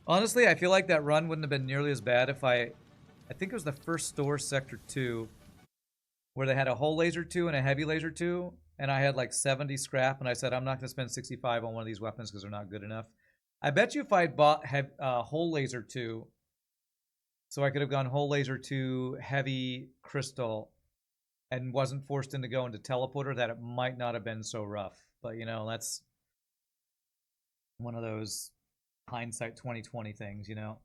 Honestly, I feel like that run wouldn't have been nearly as bad if I think it was the first store, Sector 2, where they had a whole laser 2 and a heavy laser 2, and I had like 70 scrap, and I said, I'm not going to spend 65 on one of these weapons because they're not good enough. I bet you if I had bought whole laser 2, so I could have gone whole laser 2, heavy crystal, and wasn't forced into going to teleporter, that it might not have been so rough. But, you know, that's one of those hindsight 2020 things, you know.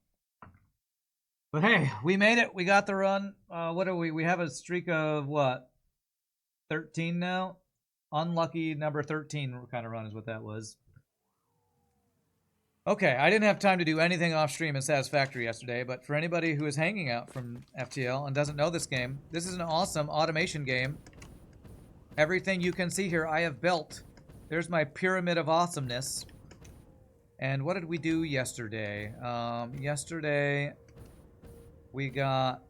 But hey, we made it. We got the run. What are we? We have a streak of what? 13 now? Unlucky number 13 kind of run is what that was. Okay, I didn't have time to do anything off stream in Satisfactory yesterday, but for anybody who is hanging out from FTL and doesn't know this game, this is an awesome automation game. Everything you can see here I have built. There's my pyramid of awesomeness. And what did we do yesterday? Yesterday we got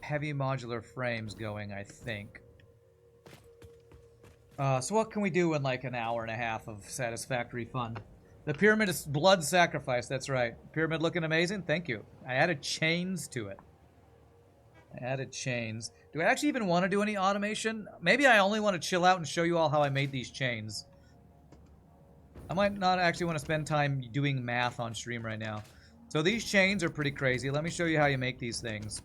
heavy modular frames going, I think. So what can we do in like an hour and a half of Satisfactory fun? The pyramid is blood sacrifice, that's right. Pyramid looking amazing? Thank you. I added chains to it. I added chains. Do I actually even want to do any automation? Maybe I only want to chill out and show you all how I made these chains. I might not actually want to spend time doing math on stream right now. So these chains are pretty crazy. Let me show you how you make these things.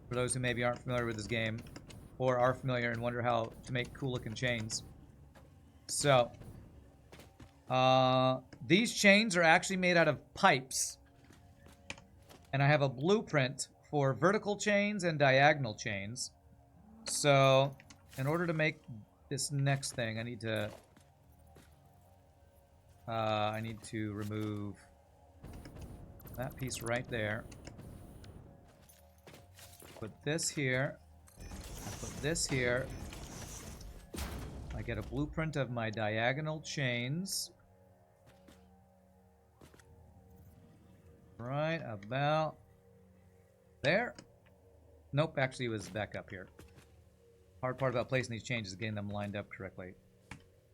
For those who maybe aren't familiar with this game, or are familiar and wonder how to make cool looking chains. So, these chains are actually made out of pipes. And I have a blueprint for vertical chains and diagonal chains. So, in order to make this next thing, I need to remove that piece right there. Put this here. Put this here. I get a blueprint of my diagonal chains. Right about there. Nope, actually it was back up here. Hard part about placing these chains is getting them lined up correctly.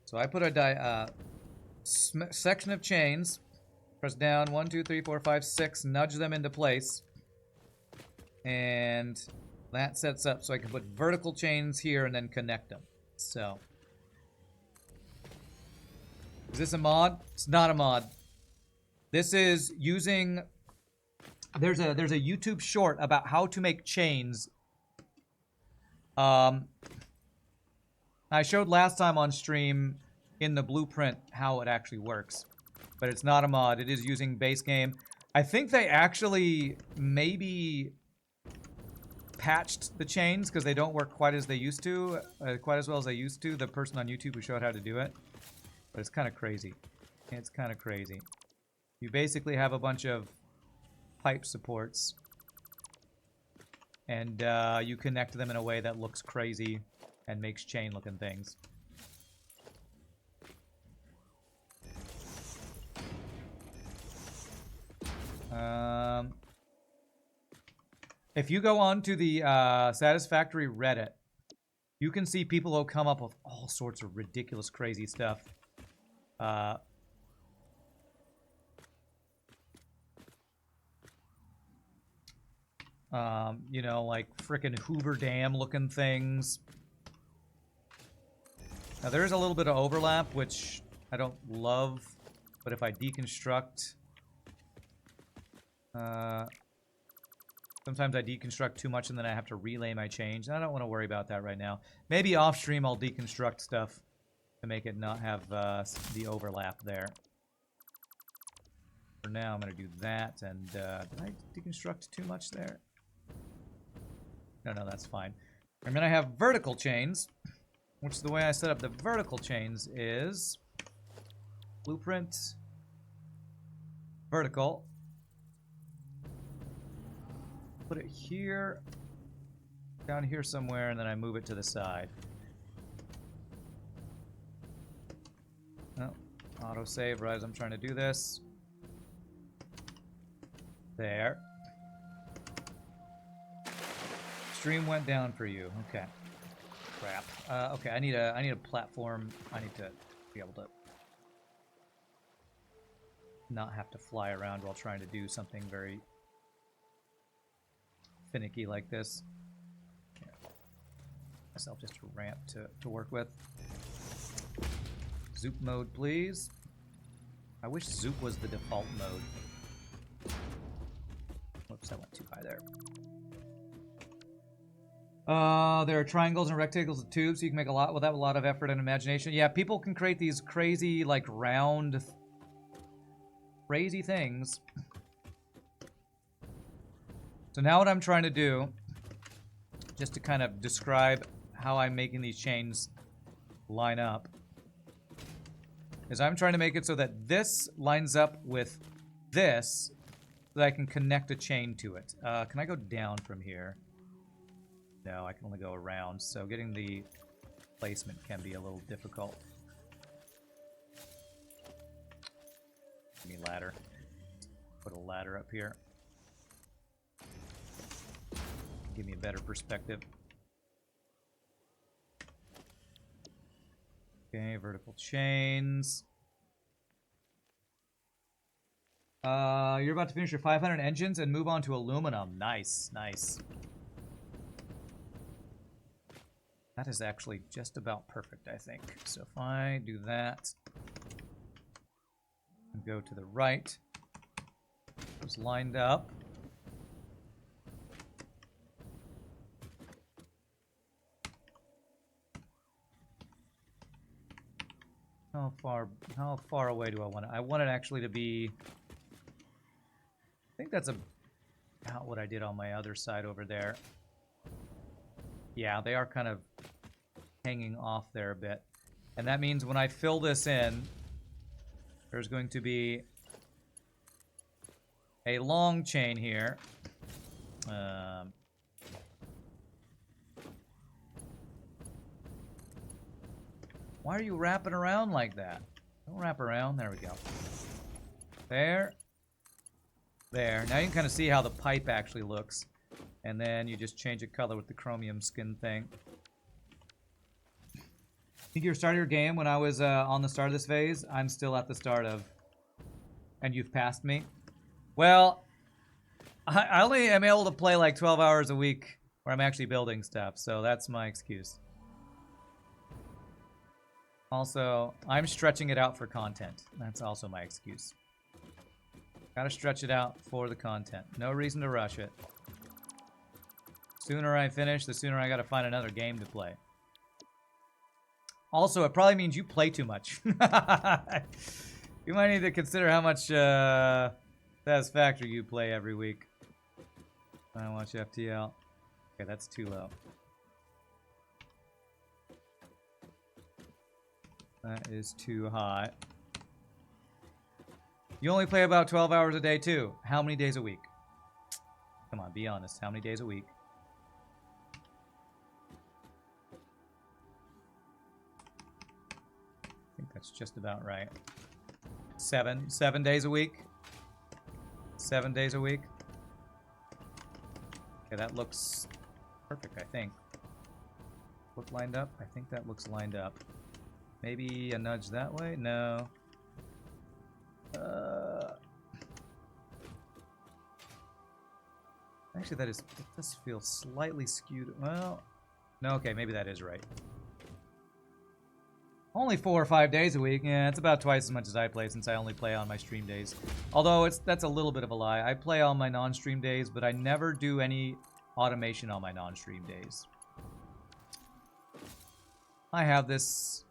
So I put a section of chains. Press down 1, 2, 3, 4, 5, 6. Nudge them into place. And that sets up so I can put vertical chains here and then connect them. So, is this a mod? It's not a mod. This is using. There's a YouTube short about how to make chains. I showed last time on stream in the blueprint how it actually works, but it's not a mod. It is using base game. I think they actually maybe patched the chains because they don't work quite as they used to, quite as well as they used to. The person on YouTube who showed how to do it, but it's kind of crazy. It's kind of crazy. You basically have a bunch of pipe supports, and you connect them in a way that looks crazy and makes chain-looking things. If you go on to the Satisfactory Reddit, you can see people who come up with all sorts of ridiculous, crazy stuff. You know, like frickin' Hoover Dam looking things. Now there is a little bit of overlap, which I don't love, but if I deconstruct, sometimes I deconstruct too much and then I have to relay my change. And I don't want to worry about that right now. Maybe off stream I'll deconstruct stuff to make it not have the overlap there. For now I'm going to do that. And did I deconstruct too much there? No, that's fine. And then I have vertical chains, which the way I set up the vertical chains is blueprint, vertical. Put it here, down here somewhere, and then I move it to the side. Oh, autosave right as I'm trying to do this. There. Stream went down for you. Okay. Crap. Okay, I need a platform. I need to be able to not have to fly around while trying to do something very finicky like this. Myself just a ramp to work with. Zoop mode, please. I wish Zoop was the default mode. Whoops, I went too high there. There are triangles and rectangles and tubes, so you can make a lot without a lot of effort and imagination. Yeah, people can create these crazy, like, round, crazy things. So now what I'm trying to do, just to kind of describe how I'm making these chains line up, is I'm trying to make it so that this lines up with this, so that I can connect a chain to it. Can I go down from here? No, I can only go around, so getting the placement can be a little difficult. Give me a ladder. Put a ladder up here. Give me a better perspective. Okay, vertical chains. You're about to finish your 500 engines and move on to aluminum. Nice, nice. That is actually just about perfect, I think. So if I do that, and go to the right, it's lined up. How far away do I want it? I want it actually to be, I think that's about what I did on my other side over there. Yeah, they are kind of hanging off there a bit. And that means when I fill this in, there's going to be a long chain here. Why are you wrapping around like that? Don't wrap around. There we go. There. There. Now you can kind of see how the pipe actually looks. And then you just change the color with the chromium skin thing. Think you started your game when I was on the start of this phase? I'm still at the start of... And you've passed me? Well, I only am able to play like 12 hours a week where I'm actually building stuff, so that's my excuse. Also, I'm stretching it out for content. That's also my excuse. Gotta stretch it out for the content. No reason to rush it. Sooner I finish, the sooner I gotta find another game to play. Also, it probably means you play too much. You might need to consider how much Satisfactory you play every week. I watch FTL. Okay, that's too low. That is too high. You only play about 12 hours a day, too. How many days a week? Come on, be honest. How many days a week? I think that's just about right. 7 days a week. 7 days a week. Okay, that looks perfect, I think. Look lined up? I think that looks lined up. Maybe a nudge that way? No. Actually, that does feel slightly skewed. Well, no, okay, maybe that is right. Only 4 or 5 days a week. Yeah, it's about twice as much as I play since I only play on my stream days. Although that's a little bit of a lie. I play on my non-stream days, but I never do any automation on my non-stream days. I have this...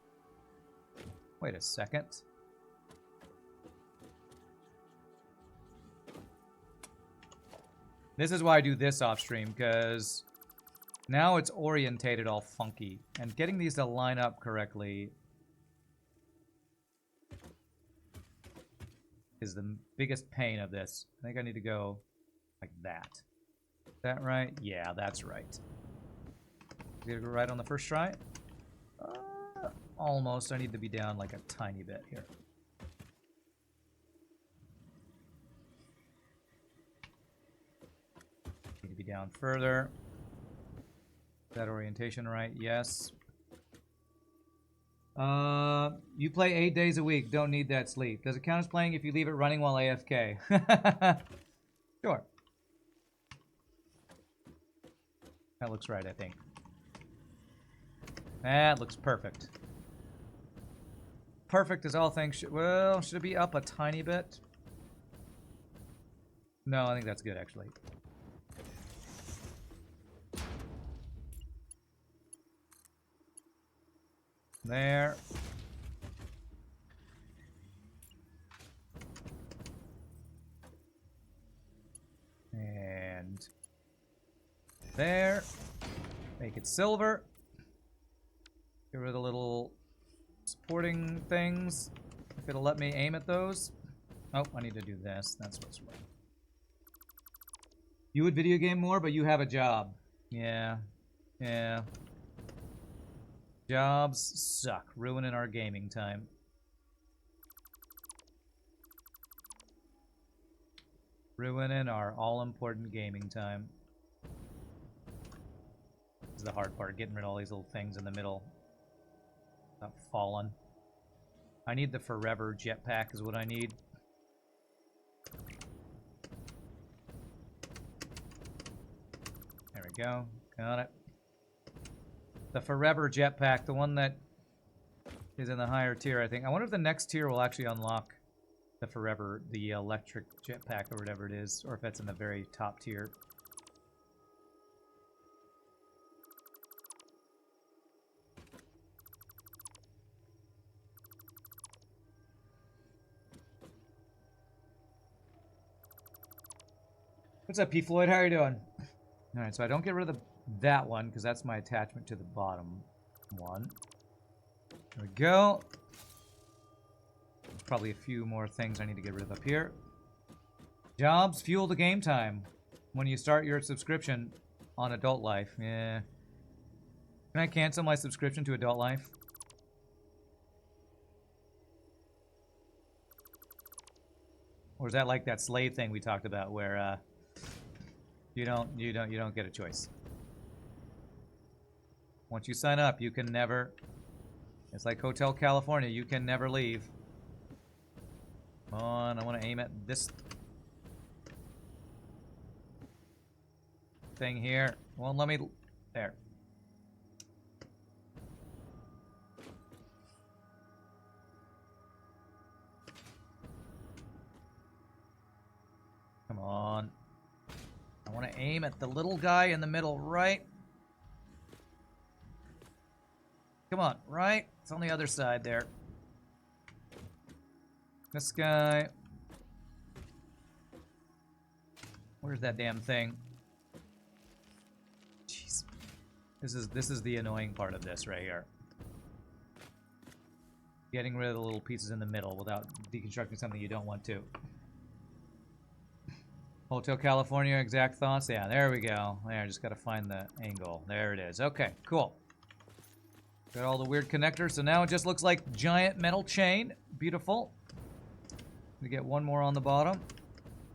Wait a second. This is why I do this off stream, because now it's orientated all funky. And getting these to line up correctly is the biggest pain of this. I think I need to go like that. Is that right? Yeah, that's right. Did I go right on the first try? Almost. I need to be down like a tiny bit here. Need to be down further. Is that orientation right? Yes. You play 8 days a week. Don't need that sleep. Does it count as playing if you leave it running while AFK? Sure. That looks right, I think. That looks perfect. Perfect as all things should. Well, should it be up a tiny bit? No, I think that's good, actually. There. And there. Make it silver. Get rid of the little supporting things. If it'll let me aim at those. Oh, I need to do this. That's what's wrong. You would video game more, but you have a job. Yeah. Yeah. Jobs suck. Ruining our gaming time. Ruining our all-important gaming time. This is the hard part, getting rid of all these little things in the middle. Not falling. I need the forever jetpack is what I need. There we go. Got it. The forever jetpack, the one that is in the higher tier, I think. I wonder if the next tier will actually unlock the forever, the electric jetpack or whatever it is, or if that's in the very top tier. What's up, P. Floyd? How are you doing? Alright, so I don't get rid of that one, because that's my attachment to the bottom one. There we go. There's probably a few more things I need to get rid of up here. Jobs fuel the game time when you start your subscription on Adult Life. Yeah. Can I cancel my subscription to Adult Life? Or is that like that slave thing we talked about where you don't get a choice. Once you sign up, you can never. It's like Hotel California, you can never leave. Come on, I want to aim at this thing here. Won't let me. There. Come on. I want to aim at the little guy in the middle, right? Come on, right? It's on the other side there. This guy. Where's that damn thing? Jeez. This is the annoying part of this right here. Getting rid of the little pieces in the middle without deconstructing something you don't want to. Hotel California, exact thoughts? Yeah, there we go. There, just gotta find the angle. There it is. Okay, cool. Got all the weird connectors, so now it just looks like giant metal chain. Beautiful. We get one more on the bottom,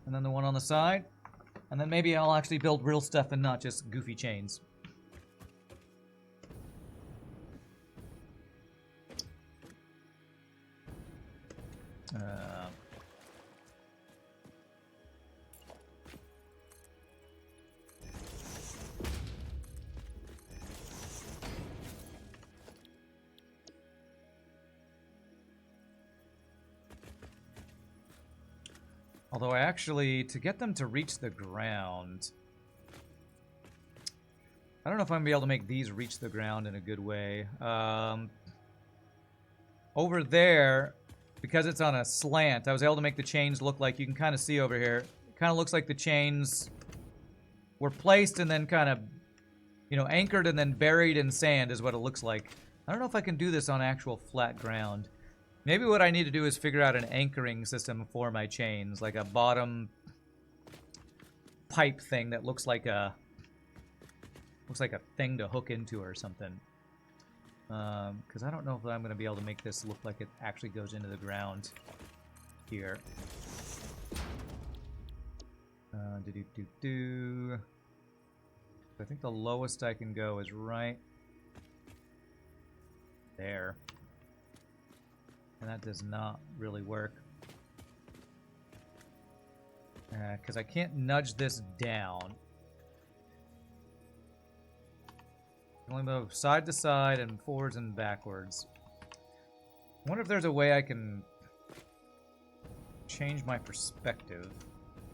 and then the one on the side. And then maybe I'll actually build real stuff and not just goofy chains. Although I actually, to get them to reach the ground, I don't know if I'm going to be able to make these reach the ground in a good way. Over there, because it's on a slant, I was able to make the chains look like, you can kind of see over here, it kind of looks like the chains were placed and then kind of, you know, anchored and then buried in sand is what it looks like. I don't know if I can do this on actual flat ground. Maybe what I need to do is figure out an anchoring system for my chains, like a bottom pipe thing that looks like a thing to hook into or something. Because I don't know if I'm going to be able to make this look like it actually goes into the ground here. I think the lowest I can go is right there. And that does not really work. Because I can't nudge this down. I can only move side to side and forwards and backwards. I wonder if there's a way I can change my perspective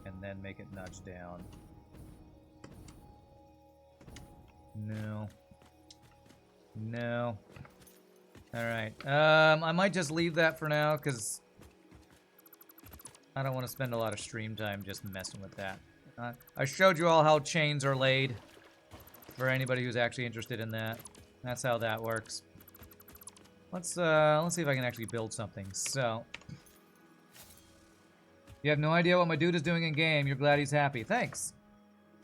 and then make it nudge down. No. No. Alright. I might just leave that for now, because I don't want to spend a lot of stream time just messing with that. I showed you all how chains are laid, for anybody who's actually interested in that. That's how that works. Let's see if I can actually build something. So, you have no idea what my dude is doing in game. You're glad he's happy. Thanks.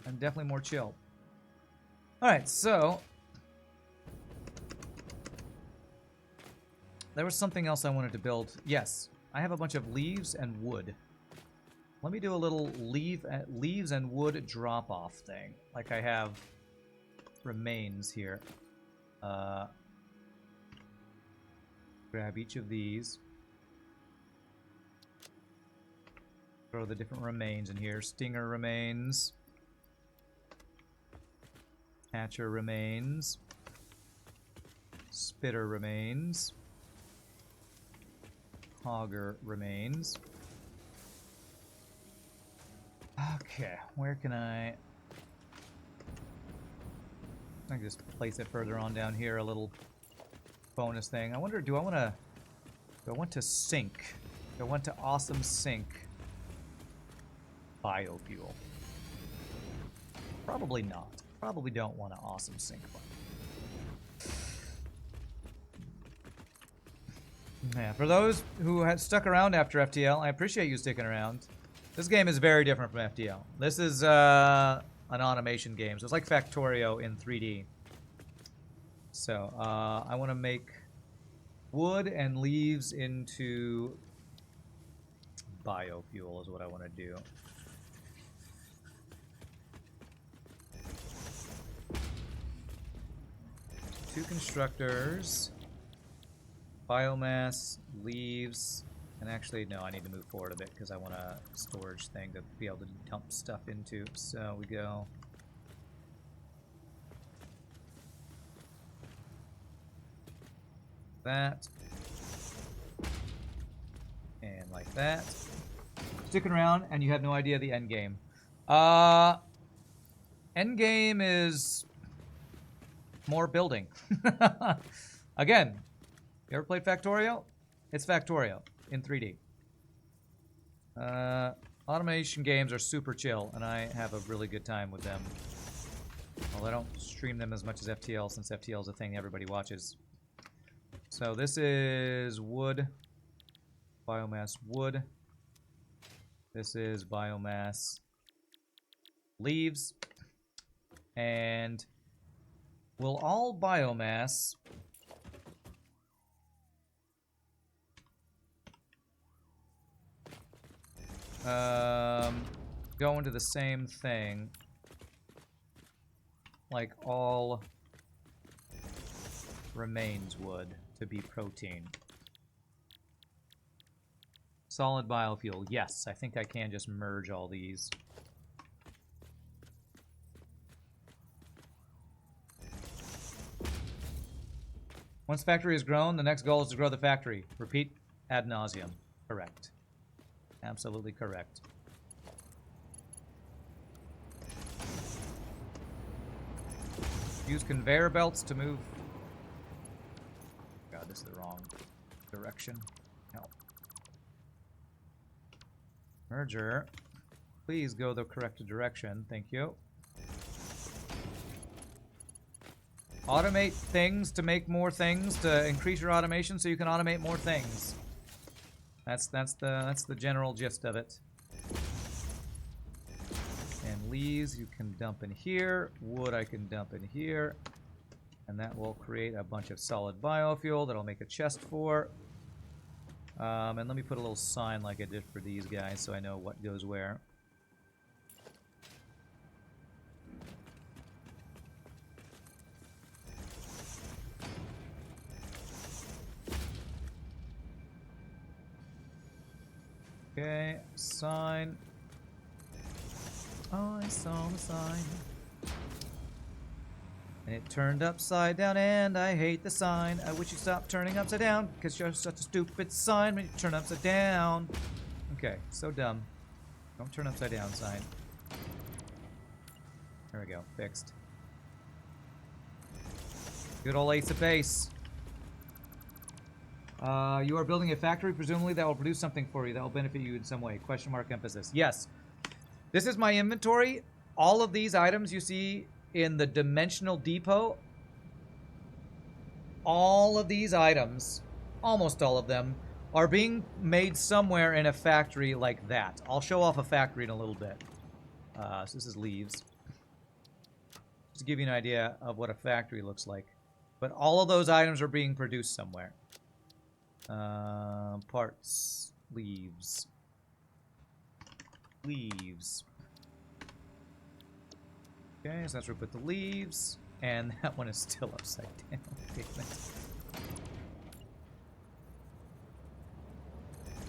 I'm definitely more chill. Alright, so there was something else I wanted to build. Yes, I have a bunch of leaves and wood. Let me do a little leaves and wood drop-off thing. Like I have remains here. Grab each of these. Throw the different remains in here. Stinger remains. Hatcher remains. Spitter remains. Hogger remains. Okay, where can I can just place it further on down here, a little bonus thing. I wonder, do I want to sink? Do I want to awesome sink biofuel? Probably not. Probably don't want to awesome sink biofuel. Yeah, for those who had stuck around after FTL, I appreciate you sticking around. This game is very different from FTL. This is an automation game, so it's like Factorio in 3D. So, I want to make wood and leaves into biofuel is what I want to do. Two constructors, biomass, leaves, and actually, no, I need to move forward a bit because I want a storage thing to be able to dump stuff into. So we go that, and like that. Sticking around, and you have no idea the end game. End game is more building. Again, you ever played Factorio? It's Factorio in 3D. Automation games are super chill, and I have a really good time with them. Well, I don't stream them as much as FTL, since FTL is a thing everybody watches. So this is wood, biomass wood. This is biomass leaves. And will all biomass go into the same thing? Like all remains would to be protein. Solid biofuel. Yes, I think I can just merge all these. Once factory is grown, the next goal is to grow the factory. Repeat ad nauseum. Correct. Absolutely correct. Use conveyor belts to move. God, this is the wrong direction. No. Merger. Please go the correct direction. Thank you. Automate things to make more things to increase your automation so you can automate more things. That's the general gist of it. And leaves you can dump in here. Wood I can dump in here. And that will create a bunch of solid biofuel that I'll make a chest for. And let me put a little sign like I did for these guys so I know what goes where. Okay, sign. I saw the sign. And it turned upside down, and I hate the sign. I wish you stopped turning upside down, because you're such a stupid sign when you turn upside down. Okay, so dumb. Don't turn upside down, sign. There we go, fixed. Good old Ace of Base. You are building a factory, presumably that will produce something for you that will benefit you in some way. Question mark emphasis. Yes. This is my inventory. All of these items you see in the dimensional depot, all of these items, almost all of them, are being made somewhere in a factory like that. I'll show off a factory in a little bit. So this is leaves. Just to give you an idea of what a factory looks like. But all of those items are being produced somewhere. Parts, leaves. Leaves. Okay, so that's where we put the leaves. And that one is still upside down.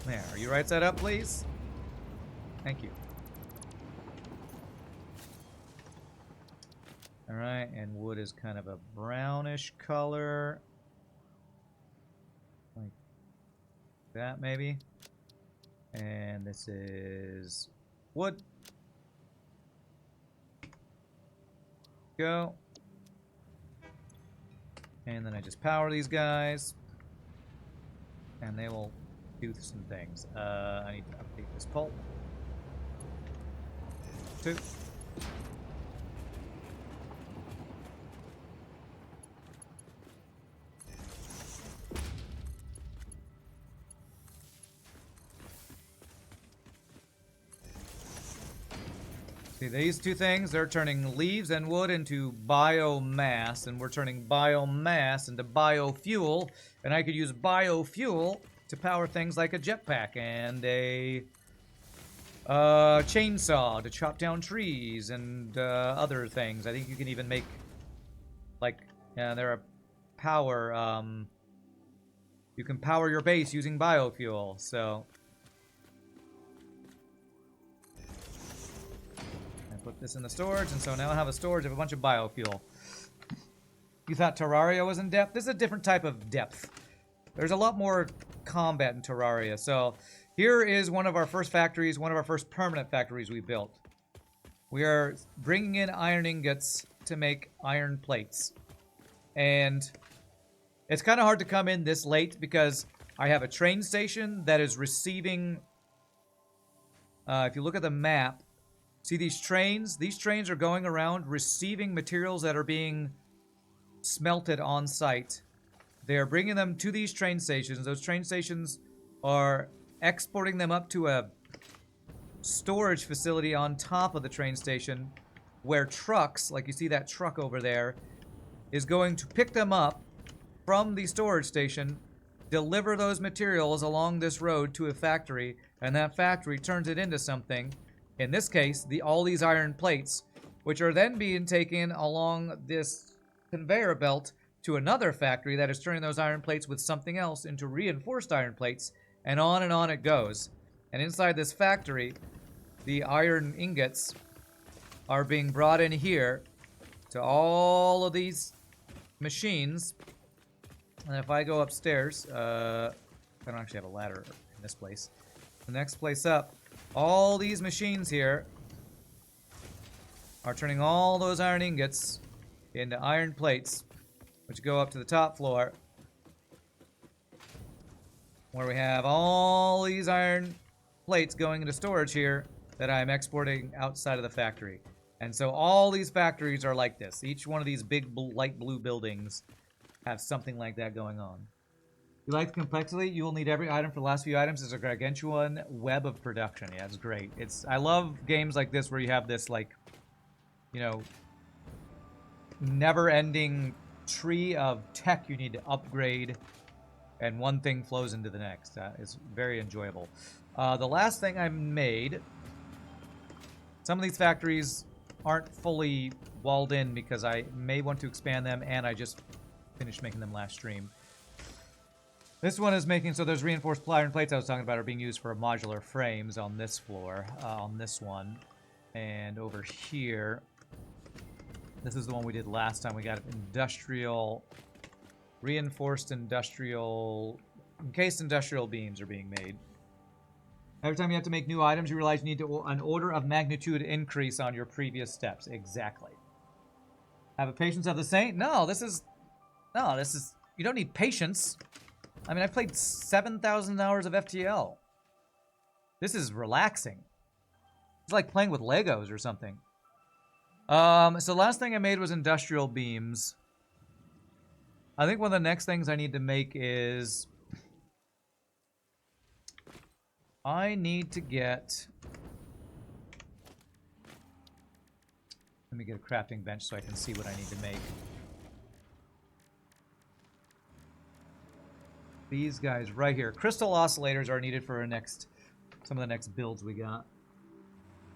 There, are you right side up, please? Thank you. Alright, and wood is kind of a brownish color. Like that, maybe. And this is wood. Go. And then I just power these guys. And they will do some things. I need to update this pulp. 2. See, these two things, they're turning leaves and wood into biomass, and we're turning biomass into biofuel, and I could use biofuel to power things like a jetpack and a chainsaw to chop down trees and other things. I think you can even make, like, there are power, you can power your base using biofuel, so... Put this in the storage, and so now I have a storage of a bunch of biofuel. You thought Terraria was in depth? This is a different type of depth. There's a lot more combat in Terraria. So here is one of our first factories, one of our first permanent factories we built. We are bringing in iron ingots to make iron plates. And it's kind of hard to come in this late because I have a train station that is receiving... if you look at the map, see these trains? These trains are going around receiving materials that are being smelted on site. They are bringing them to these train stations. Those train stations are exporting them up to a storage facility on top of the train station where trucks, like you see that truck over there, is going to pick them up from the storage station, deliver those materials along this road to a factory, and that factory turns it into something. In this case, all these iron plates, which are then being taken along this conveyor belt to another factory that is turning those iron plates with something else into reinforced iron plates, and on it goes. And inside this factory, the iron ingots are being brought in here to all of these machines. And if I go upstairs, I don't actually have a ladder in this place. The next place up, all these machines here are turning all those iron ingots into iron plates, which go up to the top floor, where we have all these iron plates going into storage here that I'm exporting outside of the factory. And so all these factories are like this. Each one of these big light blue buildings have something like that going on. You like the complexity? You will need every item for the last few items as a gargantuan web of production. Yeah, it's great. I love games like this where you have this, like, you know, never-ending tree of tech you need to upgrade, and one thing flows into the next. It's very enjoyable. The last thing I made, some of these factories aren't fully walled in because I may want to expand them, and I just finished making them last stream. This one is making, so those reinforced iron plates I was talking about are being used for modular frames on this floor, on this one. And over here, this is the one we did last time. We got industrial, reinforced industrial, encased industrial beams are being made. Every time you have to make new items, you realize you need an order of magnitude increase on your previous steps. Exactly. Have a patience of the saint? No, this is, you don't need patience. I mean, I played 7,000 hours of FTL. This is relaxing. It's like playing with Legos or something. So last thing I made was industrial beams. I think one of the next things I need to make is... I need to get... Let me get a crafting bench so I can see what I need to make. These guys right here. Crystal oscillators are needed for some of the next builds we got.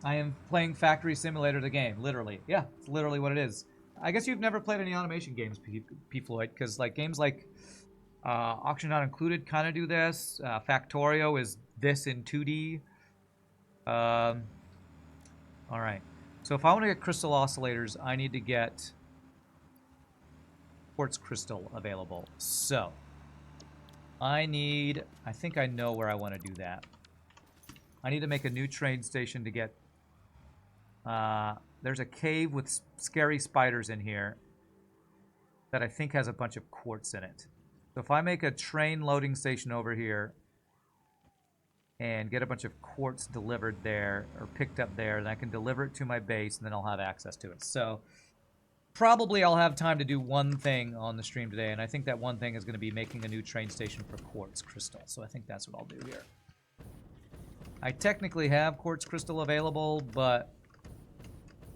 I am playing Factory Simulator, the game, literally. Yeah, it's literally what it is. I guess you've never played any automation games, P. Floyd, because like games like Auction Not Included kind of do this. Factorio is this in 2D. All right. So if I want to get crystal oscillators, I need to get quartz crystal available. So I think I know where I want to do that. I need to make a new train station to get... there's a cave with scary spiders in here that I think has a bunch of quartz in it. So if I make a train loading station over here and get a bunch of quartz delivered there, or picked up there, then I can deliver it to my base, and then I'll have access to it. So probably I'll have time to do one thing on the stream today, and I think that one thing is going to be making a new train station for quartz crystal. So I think that's what I'll do here. I technically have quartz crystal available, but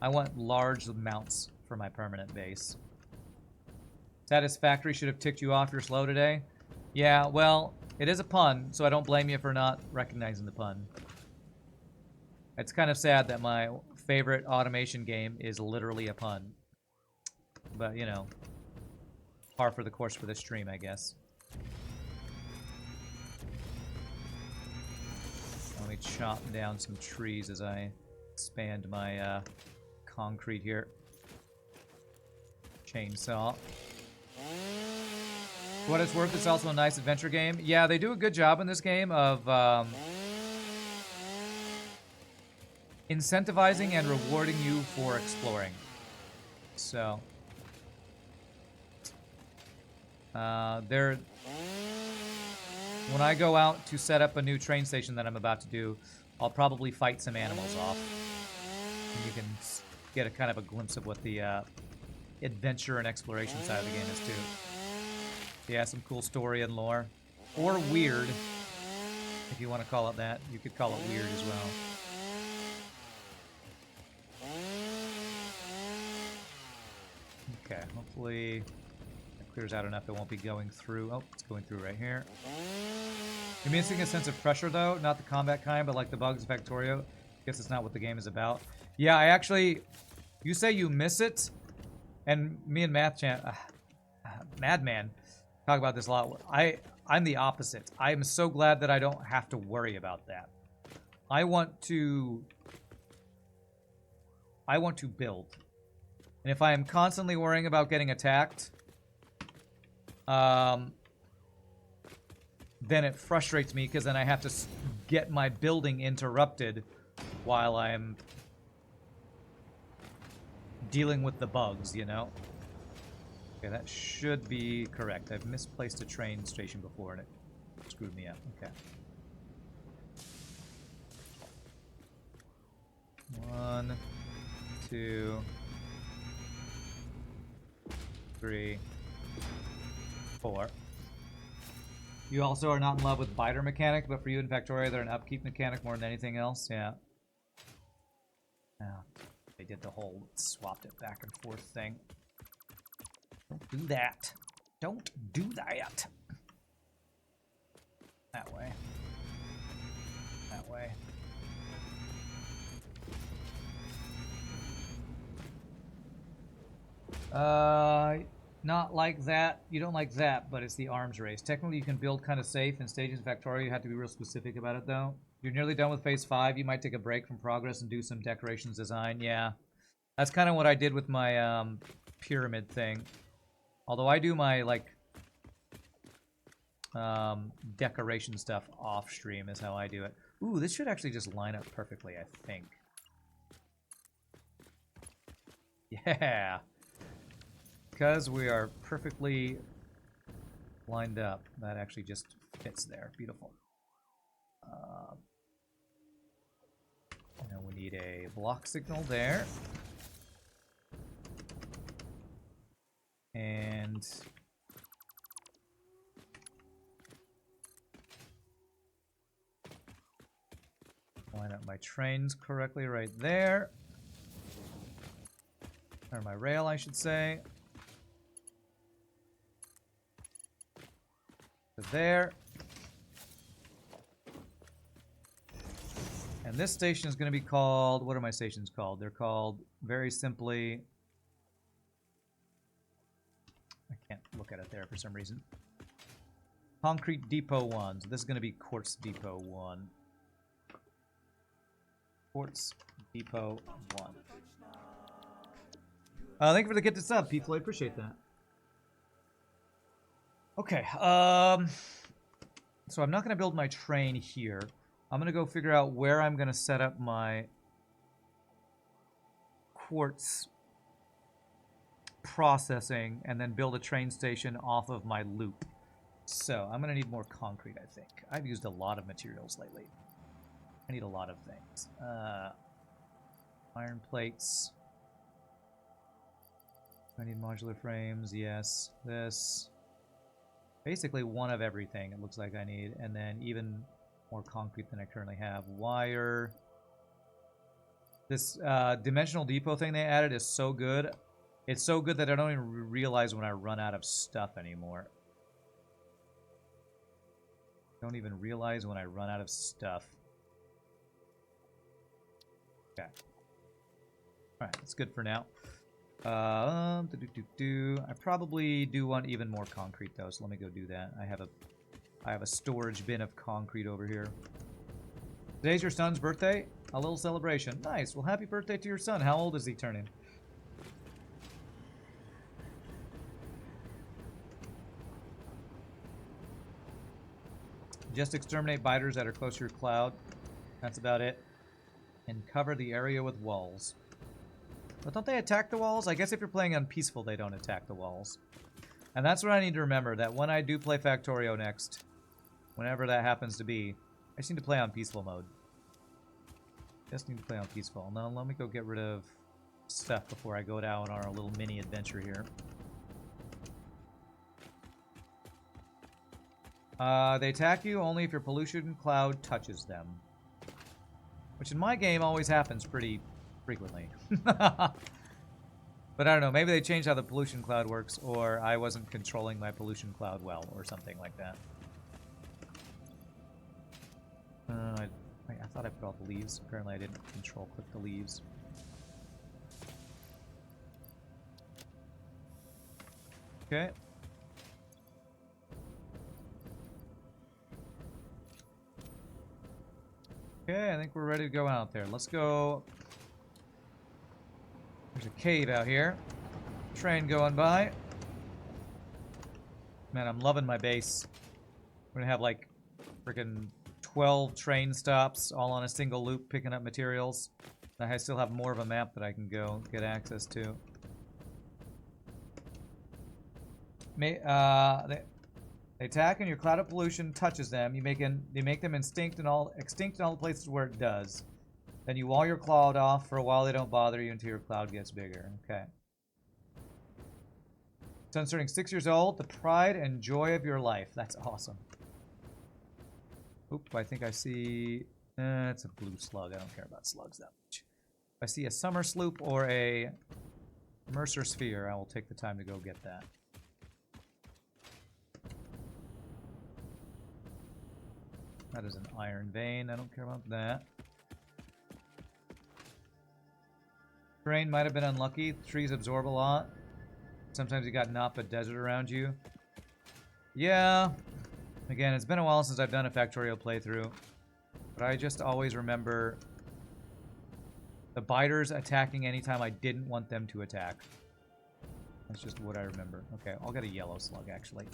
I want large amounts for my permanent base. Satisfactory should have ticked you off. You're slow today. Yeah, well, it is a pun, so I don't blame you for not recognizing the pun. It's kind of sad that my favorite automation game is literally a pun. But, you know, par for the course for this stream, I guess. Let me chop down some trees as I expand my concrete here. Chainsaw. For what it's worth, it's also a nice adventure game. Yeah, they do a good job in this game of incentivizing and rewarding you for exploring. So, when I go out to set up a new train station that I'm about to do, I'll probably fight some animals off. And you can get a kind of a glimpse of what the adventure and exploration side of the game is too. Yeah, some cool story and lore. Or weird, if you want to call it that. You could call it weird as well. Okay, hopefully that clears out enough it won't be going through. Oh, it's going through right here. You're missing a sense of pressure, though. Not the combat kind, but like the bugs of Factorio. Guess it's not what the game is about. Yeah, I actually... You say you miss it, and me and Madman talk about this a lot. I'm the opposite. I'm so glad that I don't have to worry about that. I want to build. And if I am constantly worrying about getting attacked, then it frustrates me because then I have to get my building interrupted while I'm dealing with the bugs, you know? Okay, that should be correct. I've misplaced a train station before and it screwed me up. Okay. 1, 2, 3, 4. You also are not in love with biter mechanic, but for you in Factorio, they're an upkeep mechanic more than anything else. Yeah. Yeah. They did the whole swapped it back and forth thing. Don't do that. Don't do that. That way. That way. Not like that. You don't like that, but it's the arms race. Technically, you can build kind of safe in stages of Factorio. You have to be real specific about it, though. You're nearly done with Phase 5. You might take a break from progress and do some decorations design. Yeah. That's kind of what I did with my pyramid thing. Although I do my, like, decoration stuff off stream is how I do it. Ooh, this should actually just line up perfectly, I think. Yeah. Because we are perfectly lined up, that actually just fits there. Beautiful. And then we need a block signal there. And line up my trains correctly right there. Or my rail, I should say. To there. And this station is going to be called... What are my stations called? They're called, very simply... I can't look at it there for some reason. Concrete Depot 1. So this is going to be Quartz Depot 1. Quartz Depot 1. Thank you for the gift to sub, P. Floyd. Appreciate that. Okay. So I'm not going to build my train here. I'm going to go figure out where I'm going to set up my quartz processing and then build a train station off of my loop. So I'm going to need more concrete, I think. I've used a lot of materials lately. I need a lot of things. Iron plates. I need modular frames, yes. This. Basically one of everything it looks like I need. And then even more concrete than I currently have. Wire. This dimensional depot thing they added is so good. It's so good that I don't even realize when I run out of stuff anymore. Don't even realize when I run out of stuff. Okay. Alright, that's good for now. I probably do want even more concrete though, so let me go do that. I have a storage bin of concrete over here. Today's your son's birthday? A little celebration. Nice. Well, happy birthday to your son. How old is he turning? Just exterminate biters that are close to your cloud. That's about it. And cover the area with walls. But don't they attack the walls? I guess if you're playing on peaceful, they don't attack the walls. And that's what I need to remember, that when I do play Factorio next, whenever that happens to be, I just need to play on peaceful mode. Just need to play on peaceful. Now let me go get rid of stuff before I go down on our little mini adventure here. They attack you only if your pollution cloud touches them. Which in my game always happens pretty frequently. But I don't know, maybe they changed how the pollution cloud works, or I wasn't controlling my pollution cloud well, or something like that. I thought I put all the leaves. Apparently I didn't control click the leaves. Okay. Okay, I think we're ready to go out there. Let's go. There's a cave out here. Train going by. Man, I'm loving my base. We're gonna have like freaking 12 train stops all on a single loop picking up materials. I still have more of a map that I can go get access to. They attack and your cloud of pollution touches them. You make them extinct in all the places where it does. Then you wall your cloud off for a while. They don't bother you until your cloud gets bigger. Okay. Son turning 6 years old. The pride and joy of your life. That's awesome. Oop, I think I see... it's a blue slug. I don't care about slugs that much. If I see a summer sloop or a Mercer sphere, I will take the time to go get that. That is an iron vein. I don't care about that. Terrain might have been unlucky. The trees absorb a lot. sometimes you got naught but desert around you. Yeah. Again, it's been a while since I've done a Factorio playthrough. But I just always remember the biters attacking anytime I didn't want them to attack. That's just what I remember. Okay, I'll get a yellow slug, actually.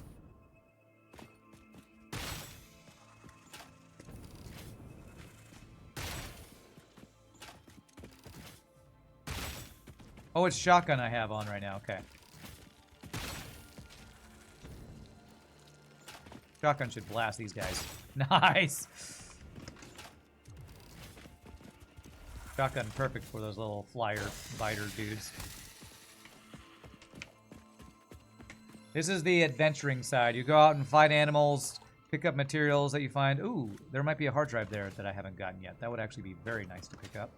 Oh, it's shotgun I have on right now. Okay. Shotgun should blast these guys. Nice! Shotgun perfect for those little flyer biter dudes. This is the adventuring side. You go out and fight animals, pick up materials that you find. Ooh, there might be a hard drive there that I haven't gotten yet. That would actually be very nice to pick up.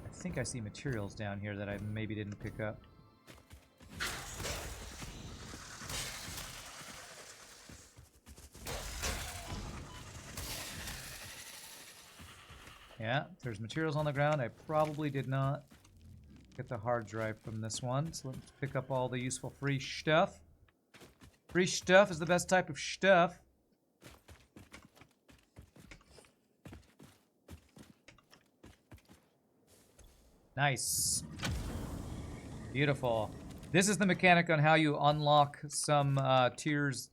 I think I see materials down here that I maybe didn't pick up. Yeah, there's materials on the ground. I probably did not get the hard drive from this one. So let's pick up all the useful free stuff. Free stuff is the best type of stuff. Nice. Beautiful. This is the mechanic on how you unlock some tiers,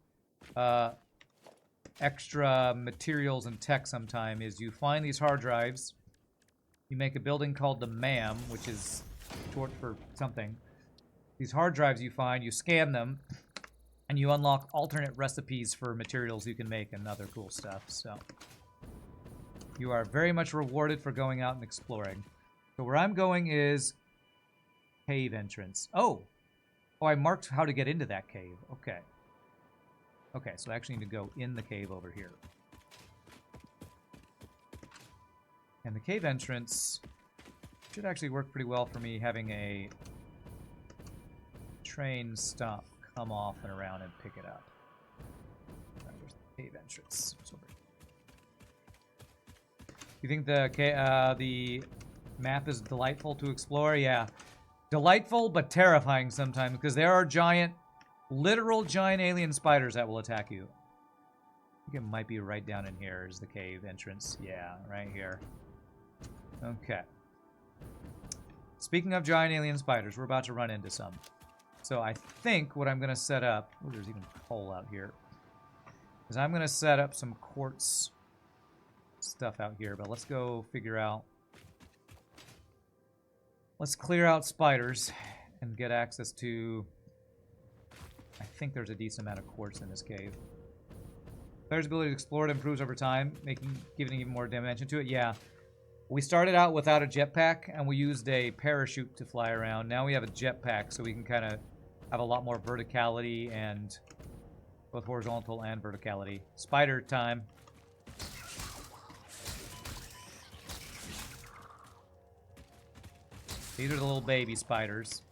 extra materials and tech sometime, is you find these hard drives. You make a building called the MAM, which is short for something. These hard drives you find, you scan them, and you unlock alternate recipes for materials you can make and other cool stuff. So you are very much rewarded for going out and exploring. So where I'm going is cave entrance. Oh, I marked how to get into that cave. Okay. Okay, so I actually need to go in the cave over here. And the cave entrance should actually work pretty well for me, having a train stop, come off and around and pick it up. There's the cave entrance. It's over here. You think the map is delightful to explore? Yeah. Delightful, but terrifying sometimes, because there are giant, literal giant alien spiders that will attack you. I think it might be right down in here is the cave entrance. Yeah, right here. Okay. Speaking of giant alien spiders, we're about to run into some. So I think what I'm going to set up... Oh, there's even coal out here. Is I'm going to set up some quartz stuff out here, but let's go figure out... Let's clear out spiders and get access to... I think there's a decent amount of quartz in this cave. Player's ability to explore it improves over time, giving even more dimension to it. Yeah. We started out without a jetpack, and we used a parachute to fly around. Now we have a jetpack, so we can kind of have a lot more verticality, and both horizontal and verticality. Spider time. These are the little baby spiders.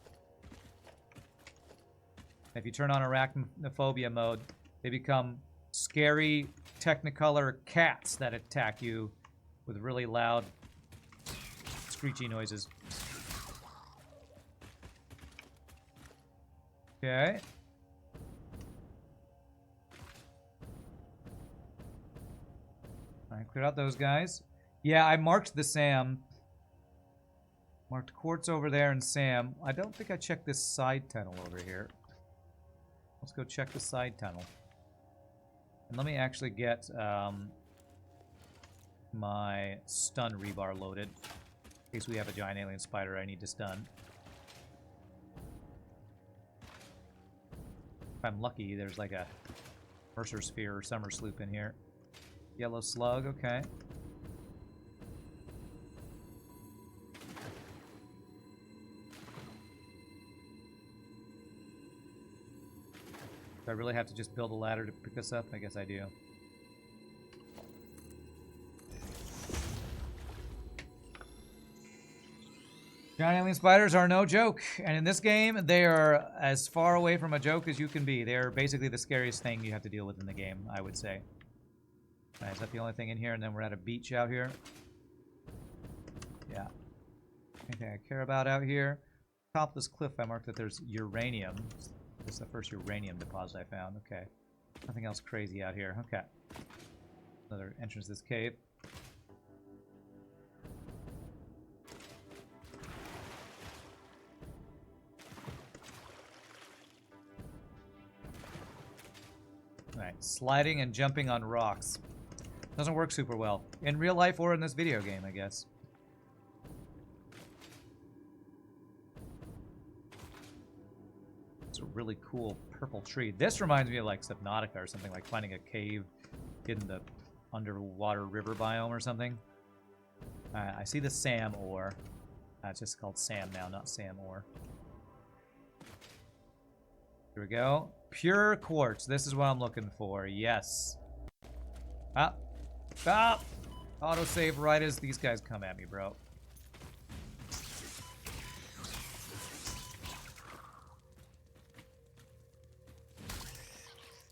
If you turn on arachnophobia mode, they become scary Technicolor cats that attack you with really loud, screechy noises. Okay. Alright, clear out those guys. Yeah, I marked the Sam. Marked Quartz over there and Sam. I don't think I checked this side tunnel over here. Let's go check the side tunnel. And let me actually get my stun rebar loaded. In case we have a giant alien spider I need to stun. If I'm lucky, there's like a Mercer Sphere or Summer Sloop in here. Yellow slug, okay. Do I really have to just build a ladder to pick this up? I guess I do. Giant alien spiders are no joke, and in this game, they are as far away from a joke as you can be. They are basically the scariest thing you have to deal with in the game, I would say. Right, is that the only thing in here? And then we're at a beach out here. Yeah. Anything I care about out here? Top of this cliff, I marked that there's uranium. This is the first uranium deposit I found. Okay. Nothing else crazy out here. Okay. Another entrance to this cave. Alright, sliding and jumping on rocks. Doesn't work super well. In real life or in this video game, I guess. It's a really cool purple tree. This reminds me of like Subnautica or something, like finding a cave in the underwater river biome or something. I see the Sam ore. It's just called Sam now, not Sam ore. Here we go. Pure quartz. This is what I'm looking for. Yes. Ah. Ah! Autosave right as these guys come at me, bro.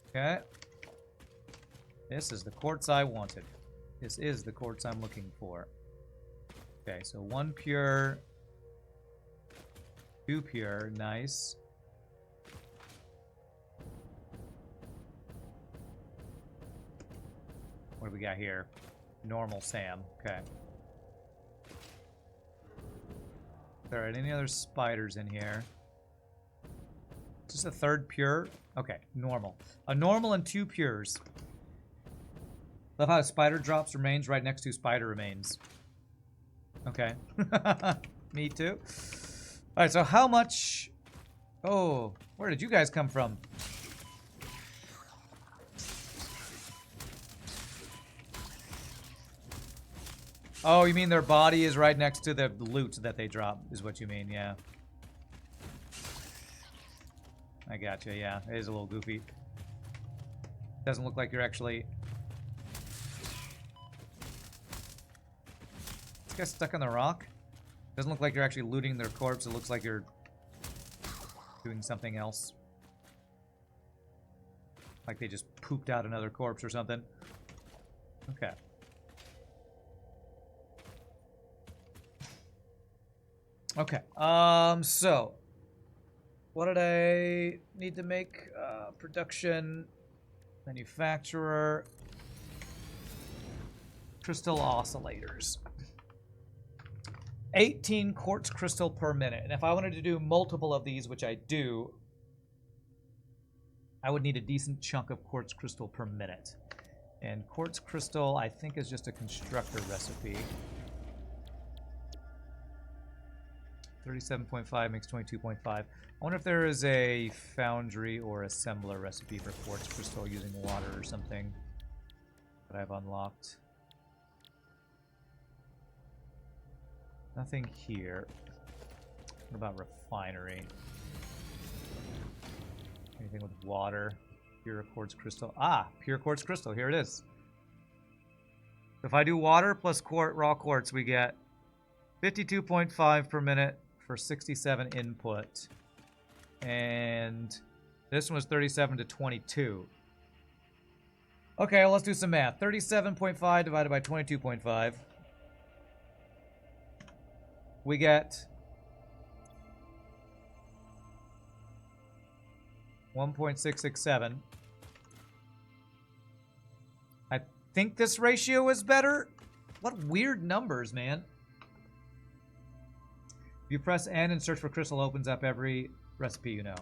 Okay. This is the quartz I wanted. This is the quartz I'm looking for. Okay, so 1 pure. 2 pure. Nice. What do we got here? Normal Sam. Okay. Alright, any other spiders in here? Just a 3rd pure? Okay, normal. A normal and 2 pures. Love how spider drops remains right next to spider remains. Okay. Me too. Alright, so how much... Oh, where did you guys come from? Oh, you mean their body is right next to the loot that they drop, is what you mean, yeah. I gotcha, yeah. It is a little goofy. Doesn't look like you're actually... This guy's stuck on the rock? Doesn't look like you're actually looting their corpse. It looks like you're doing something else. Like they just pooped out another corpse or something. Okay. Okay, so what did I need to make? Production, manufacturer, crystal oscillators. 18 quartz crystal per minute. And if I wanted to do multiple of these, which I do, I would need a decent chunk of quartz crystal per minute. And quartz crystal, I think, is just a constructor recipe. 37.5 makes 22.5. I wonder if there is a foundry or assembler recipe for quartz crystal using water or something that I've unlocked. Nothing here. What about refinery? Anything with water? Pure quartz crystal. Ah, pure quartz crystal. Here it is. If I do water plus raw quartz, we get 52.5 per minute for 67 input. And this one was 37 to 22. Okay, well, let's do some math. 37.5 divided by 22.5. We get 1.667. I think this ratio is better. What weird numbers, man. If you press N and search for crystal, opens up every recipe you know.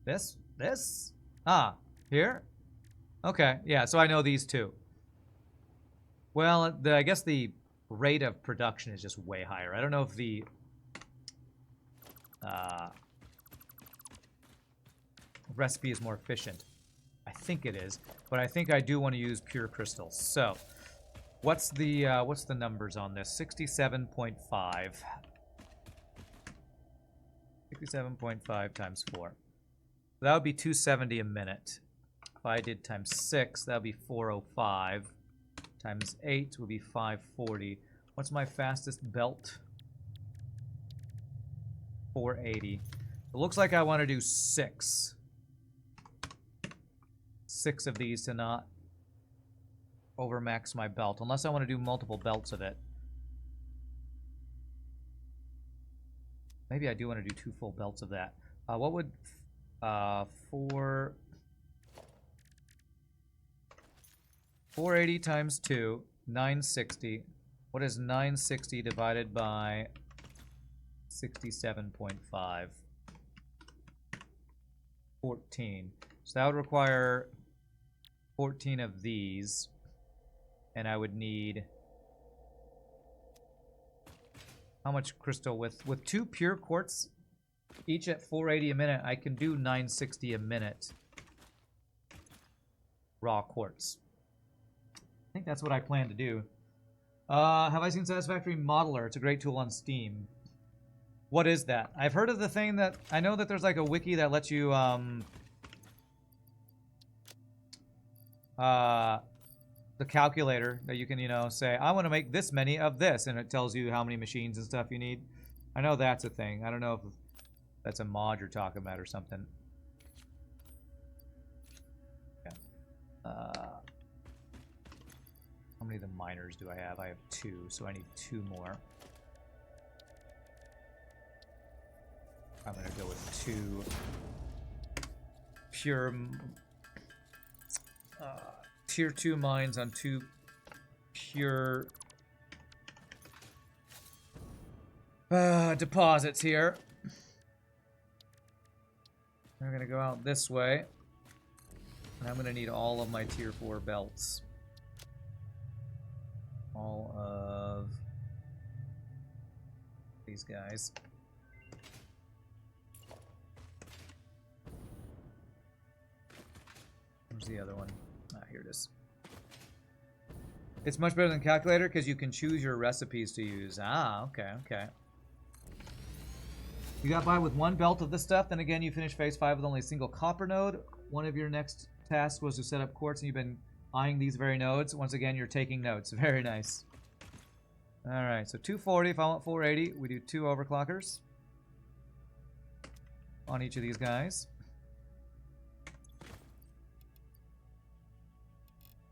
This? Ah, here? Okay, yeah, so I know these two. Well, I guess the rate of production is just way higher. I don't know if the recipe is more efficient. I think it is, but I think I do want to use pure crystals. So, what's the numbers on this? 67.5. 67.5 times 4. That would be 270 a minute. If I did times 6, that would be 405. Times 8 would be 540. What's my fastest belt? 480. It looks like I want to do 6. 6 of these to not overmax my belt. Unless I want to do multiple belts of it. Maybe I do want to do 2 full belts of that. What would 480 times 2, 960. What is 960 divided by 67.5? 14. So that would require 14 of these. And I would need... How much crystal? With 2 pure quartz, each at 480 a minute, I can do 960 a minute. Raw quartz. I think that's what I plan to do. Have I seen Satisfactory Modeler? It's a great tool on Steam. What is that? I've heard of the thing that... I know that there's like a wiki that lets you... the calculator that you can, you know, say, I want to make this many of this, and it tells you how many machines and stuff you need. I know that's a thing. I don't know if that's a mod you're talking about or something. Yeah. How many of the miners do I have? I have 2, so I need 2 more. I'm going to go with 2 pure... Tier 2 mines on 2 pure deposits here. We're going to go out this way. And I'm going to need all of my tier 4 belts. All of these guys. Where's the other one? Ah, here it is. It's much better than calculator because you can choose your recipes to use. Ah, okay, okay. You got by with 1 belt of this stuff, then again you finish phase 5 with only a single copper node. One of your next tasks was to set up quartz, and you've been eyeing these very nodes. Once again, you're taking notes. Very nice. Alright, so 240. If I want 480, we do 2 overclockers on each of these guys.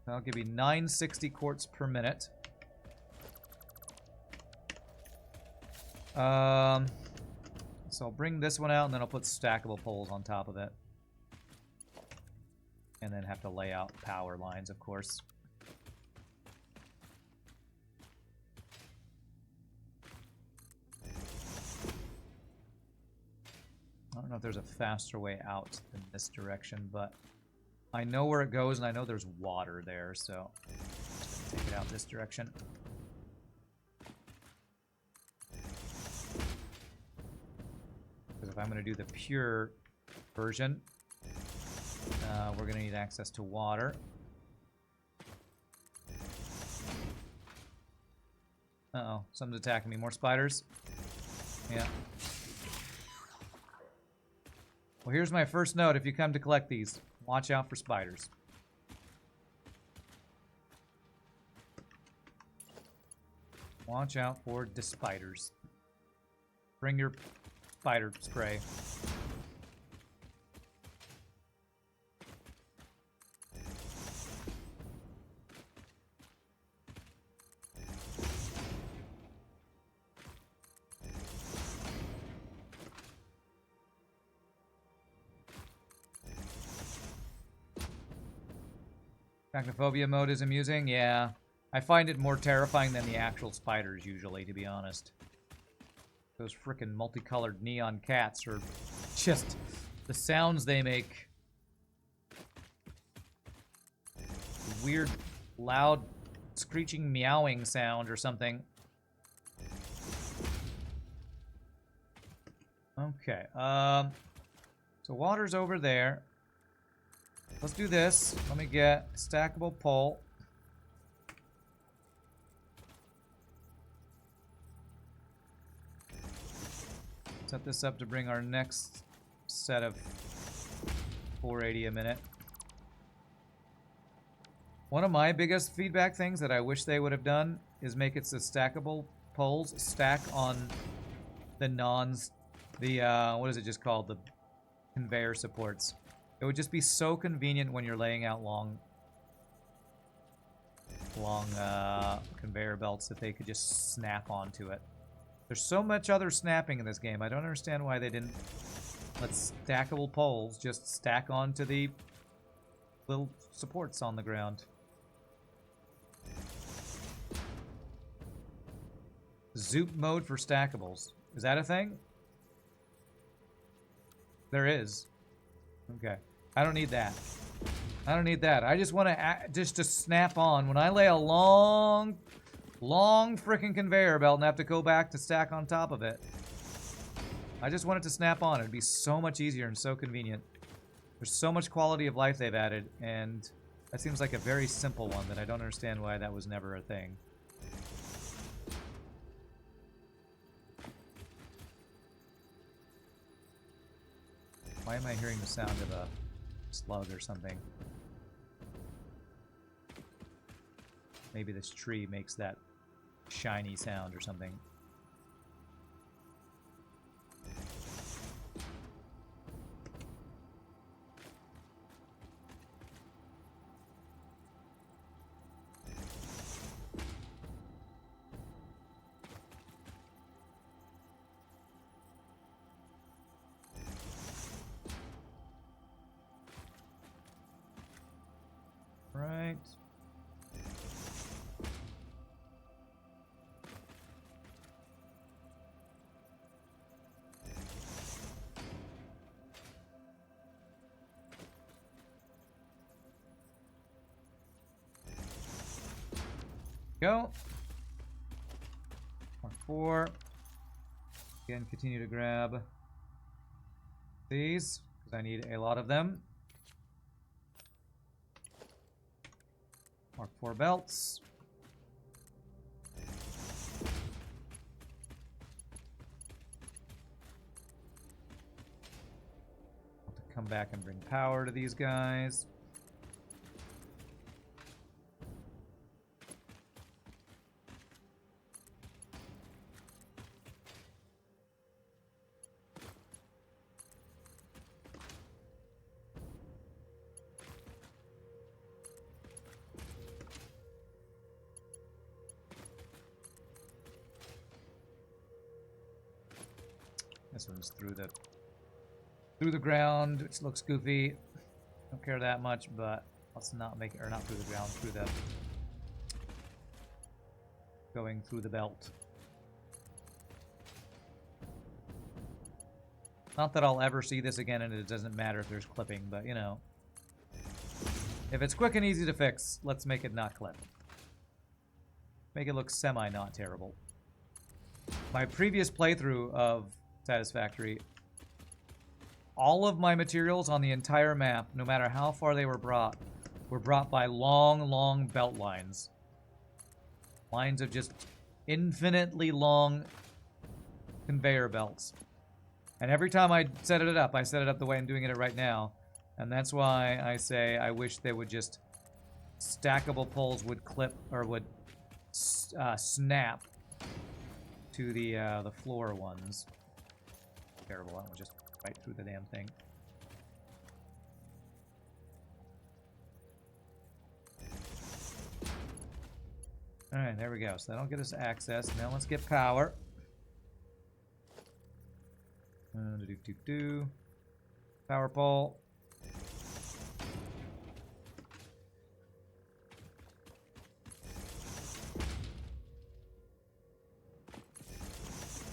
That'll give me 960 quartz per minute. So I'll bring this one out, and then I'll put stackable poles on top of it. And then have to lay out power lines, of course. I don't know if there's a faster way out than this direction, but I know where it goes, and I know there's water there, so take it out this direction. Because if I'm going to do the pure version, we're going to need access to water. Uh-oh, something's attacking me. More spiders? Yeah. Well, here's my first note if you come to collect these. Watch out for spiders. Watch out for the spiders. Bring your spider spray. Arachnophobia mode is amusing, yeah. I find it more terrifying than the actual spiders, usually, to be honest. Those frickin' multicolored neon cats are just... the sounds they make. Weird, loud, screeching, meowing sound or something. Okay, so water's over there. Let's do this. Let me get stackable pole. Set this up to bring our next set of 480 a minute. One of my biggest feedback things that I wish they would have done is make it so stackable poles stack on the what is it just called? The conveyor supports. It would just be so convenient when you're laying out long conveyor belts that they could just snap onto it. There's so much other snapping in this game. I don't understand why they didn't let stackable poles just stack onto the little supports on the ground. Zoop mode for stackables. Is that a thing? There is. Okay. I don't need that. I don't need that. I just want to just to snap on. When I lay a long freaking conveyor belt and have to go back to stack on top of it, I just want it to snap on. It'd be so much easier and so convenient. There's so much quality of life they've added, and that seems like a very simple one that I don't understand why that was never a thing. Why am I hearing the sound of a slug or something? Maybe this tree makes that shiny sound or something. Right. Go. Mark 4. Again, continue to grab these, because I need a lot of them. Mark 4 belts. I'll have to come back and bring power to these guys. This one's through the ground, which looks goofy. Don't care that much, but let's not make it, or not through the ground, through the going through the belt. Not that I'll ever see this again, and it doesn't matter if there's clipping, but you know, if it's quick and easy to fix, let's make it not clip. Make it look semi not terrible. My previous playthrough of Satisfactory, all of my materials on the entire map, no matter how far they were brought by long belt lines. Lines of just infinitely long conveyor belts. And every time I set it up the way I'm doing it right now. And that's why I say I wish they would just, stackable poles would clip, or would snap to the floor ones. Terrible. I don't just right through the damn thing. Alright, there we go. So that'll get us access. Now let's get power. Power pole.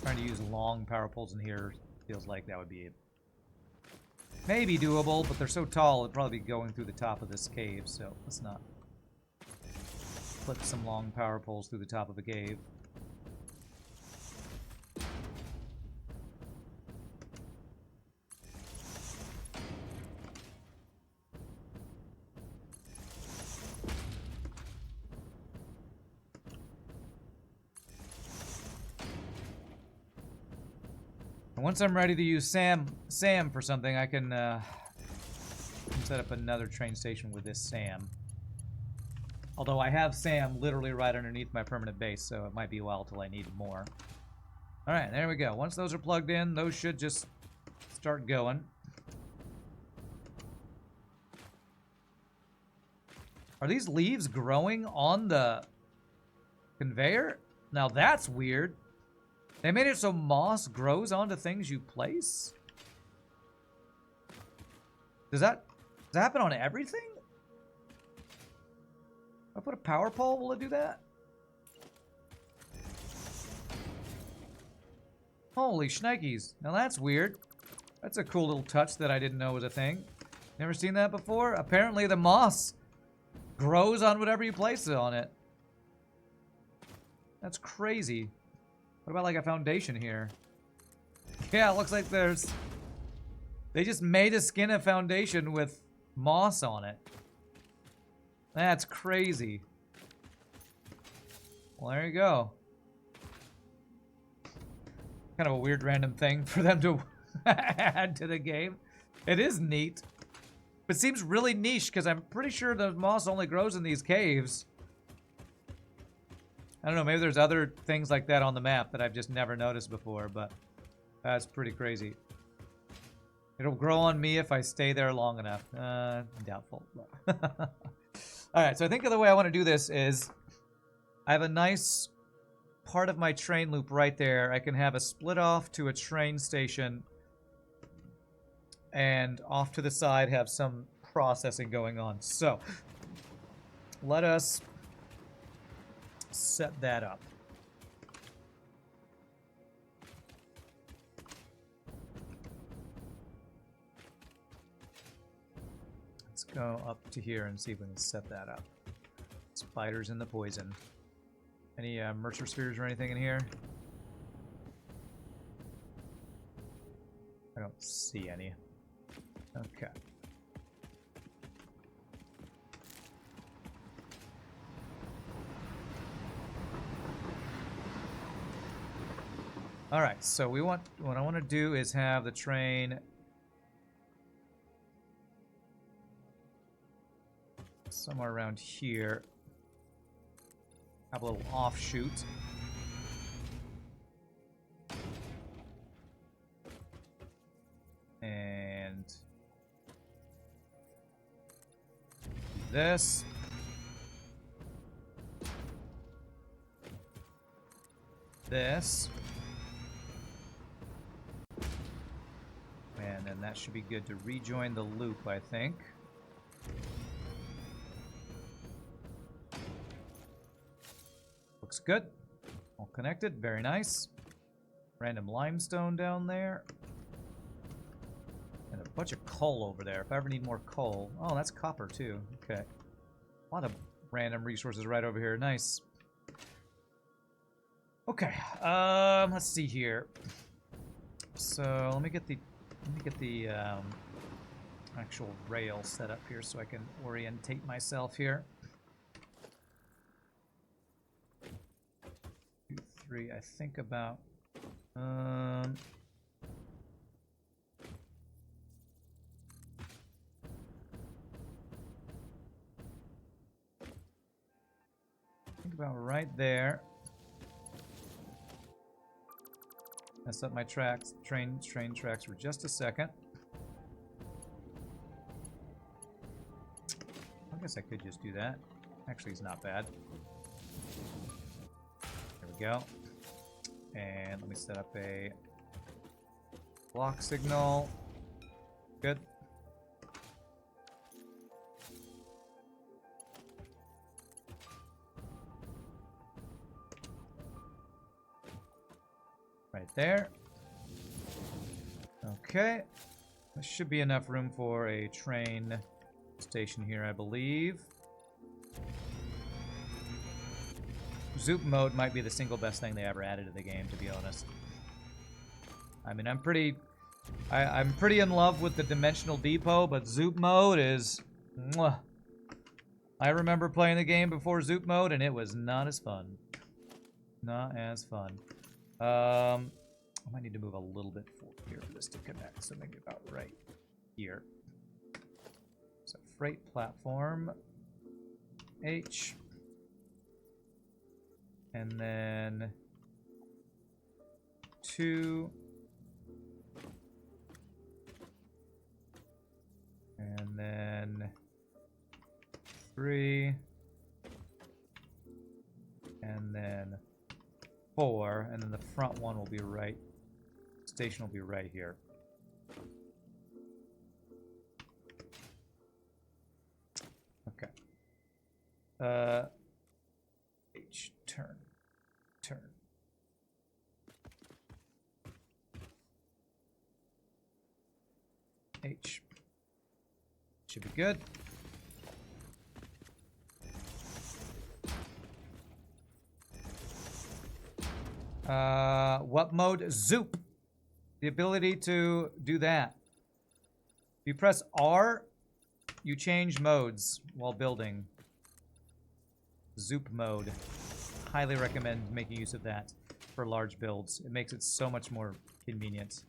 Trying to use long power poles in here feels like that would be maybe doable, but they're so tall it'd probably be going through the top of this cave, so let's not put some long power poles through the top of the cave. And once I'm ready to use Sam for something, I can set up another train station with this Sam. Although I have Sam literally right underneath my permanent base, so it might be a while till I need more. Alright, there we go. Once those are plugged in, those should just start going. Are these leaves growing on the conveyor? Now that's weird. They made it so moss grows onto things you place? Does that happen on everything? If I put a power pole, will it do that? Holy shnikes. Now that's weird. That's a cool little touch that I didn't know was a thing. Never seen that before? Apparently the moss grows on whatever you place it on it. That's crazy. What about like a foundation here? Yeah, it looks like there's... They just made a skin of foundation with moss on it. That's crazy. Well, there you go. Kind of a weird random thing for them to add to the game. It is neat. But it seems really niche because I'm pretty sure the moss only grows in these caves. I don't know, maybe there's other things like that on the map that I've just never noticed before, but that's pretty crazy. It'll grow on me if I stay there long enough. Doubtful. Alright, so I think the way I want to do this is I have a nice part of my train loop right there. I can have a split off to a train station and off to the side have some processing going on. So, let us set that up. Let's go up to here and see if we can set that up. Spiders in the poison. Any Mercer spheres or anything in here? I don't see any. Okay. All right, so what I want to do is have the train somewhere around here. Have a little offshoot. And this. This. And then that should be good to rejoin the loop, I think. Looks good. All connected. Very nice. Random limestone down there. And a bunch of coal over there. If I ever need more coal. Oh, that's copper too. Okay. A lot of random resources right over here. Nice. Okay. Let's see here. So let me get the actual rail set up here so I can orientate myself here. 2, 3. I think about right there. Mess up my tracks, train tracks for just a second. I guess I could just do that. Actually, it's not bad. There we go. And let me set up a block signal. Good. Right there. Okay. There should be enough room for a train station here, I believe. Zoop mode might be the single best thing they ever added to the game, to be honest. I mean, I'm pretty in love with the Dimensional Depot, but Zoop mode is... Mwah. I remember playing the game before Zoop mode, and it was not as fun. Not as fun. I might need to move a little bit forward here for this to connect, so maybe about right here. So freight platform H, and then 2, and then 3, and then 4, and then the front one will be right. Station will be right here. Okay. H, turn. H. Should be good. What mode? Zoop. The ability to do that. If you press R, you change modes while building. Zoop mode. Highly recommend making use of that for large builds. It makes it so much more convenient.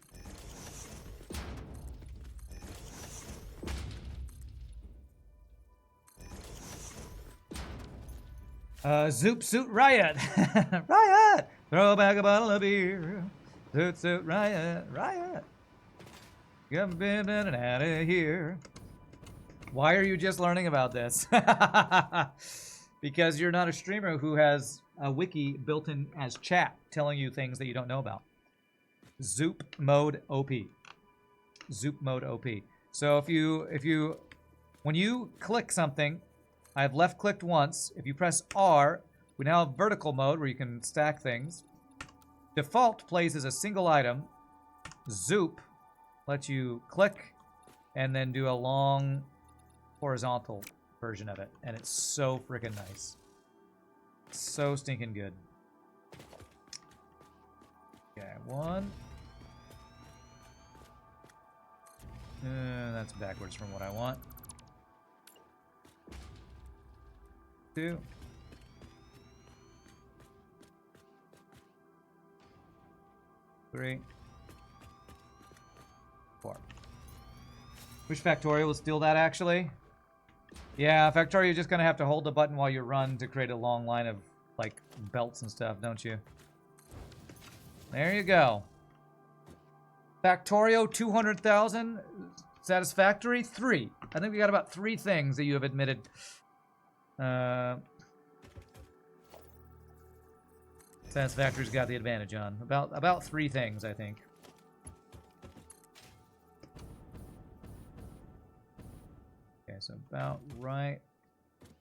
Zoop Suit Riot! Riot! Throw back a bottle of beer. Zoot Suit Riot! Riot! Get been and out of here. Why are you just learning about this? Because you're not a streamer who has a wiki built in as chat telling you things that you don't know about. Zoop mode OP. Zoop mode OP. So when you click something, I've left clicked once. If you press R, we now have vertical mode where you can stack things. Default places a single item. Zoop lets you click and then do a long horizontal version of it. And it's so freaking nice. So stinking good. Okay, 1. That's backwards from what I want. 2. 3. 4. Wish Factorio will steal that, actually. Yeah, Factorio, you're just gonna have to hold the button while you run to create a long line of, like, belts and stuff, don't you? There you go. Factorio 200,000. Satisfactory 3. I think we got about 3 things that you have admitted. Satisfactory's got the advantage on. About 3 things, I think. Okay, so about right